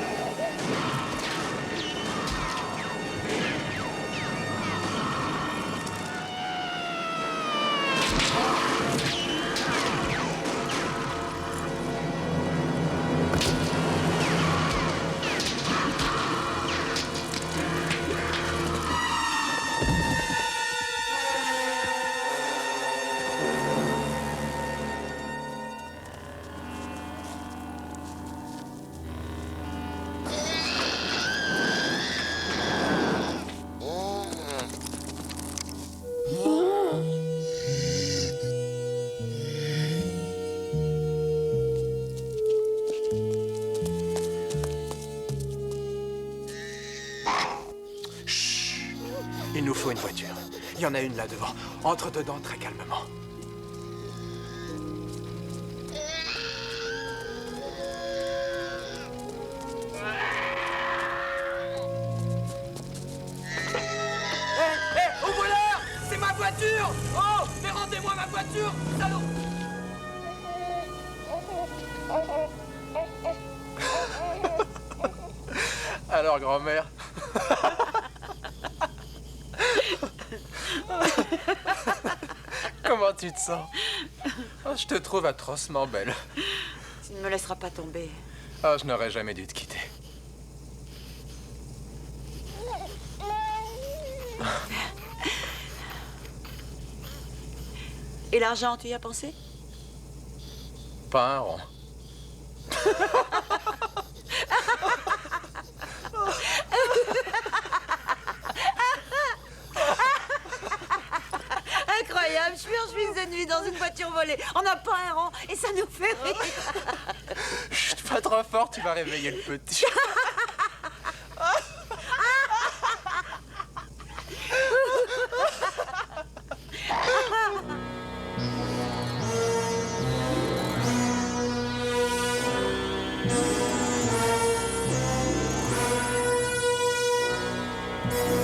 Il nous faut une voiture. Il y en a une là devant. Entre dedans très calmement. Hé, au voleur! C'est ma voiture! Oh, mais rendez-moi ma voiture, salaud! Alors, grand-mère. Comment tu te sens? Oh, je te trouve atrocement belle. Tu ne me laisseras pas tomber. Oh, je n'aurais jamais dû te quitter. Et l'argent, tu y as pensé? Pas un rond. Incroyable, je suis en chemise de nuit dans une voiture volée. On n'a pas un rond et ça nous fait rire. Chut, pas trop fort, tu vas réveiller le petit. Thank you.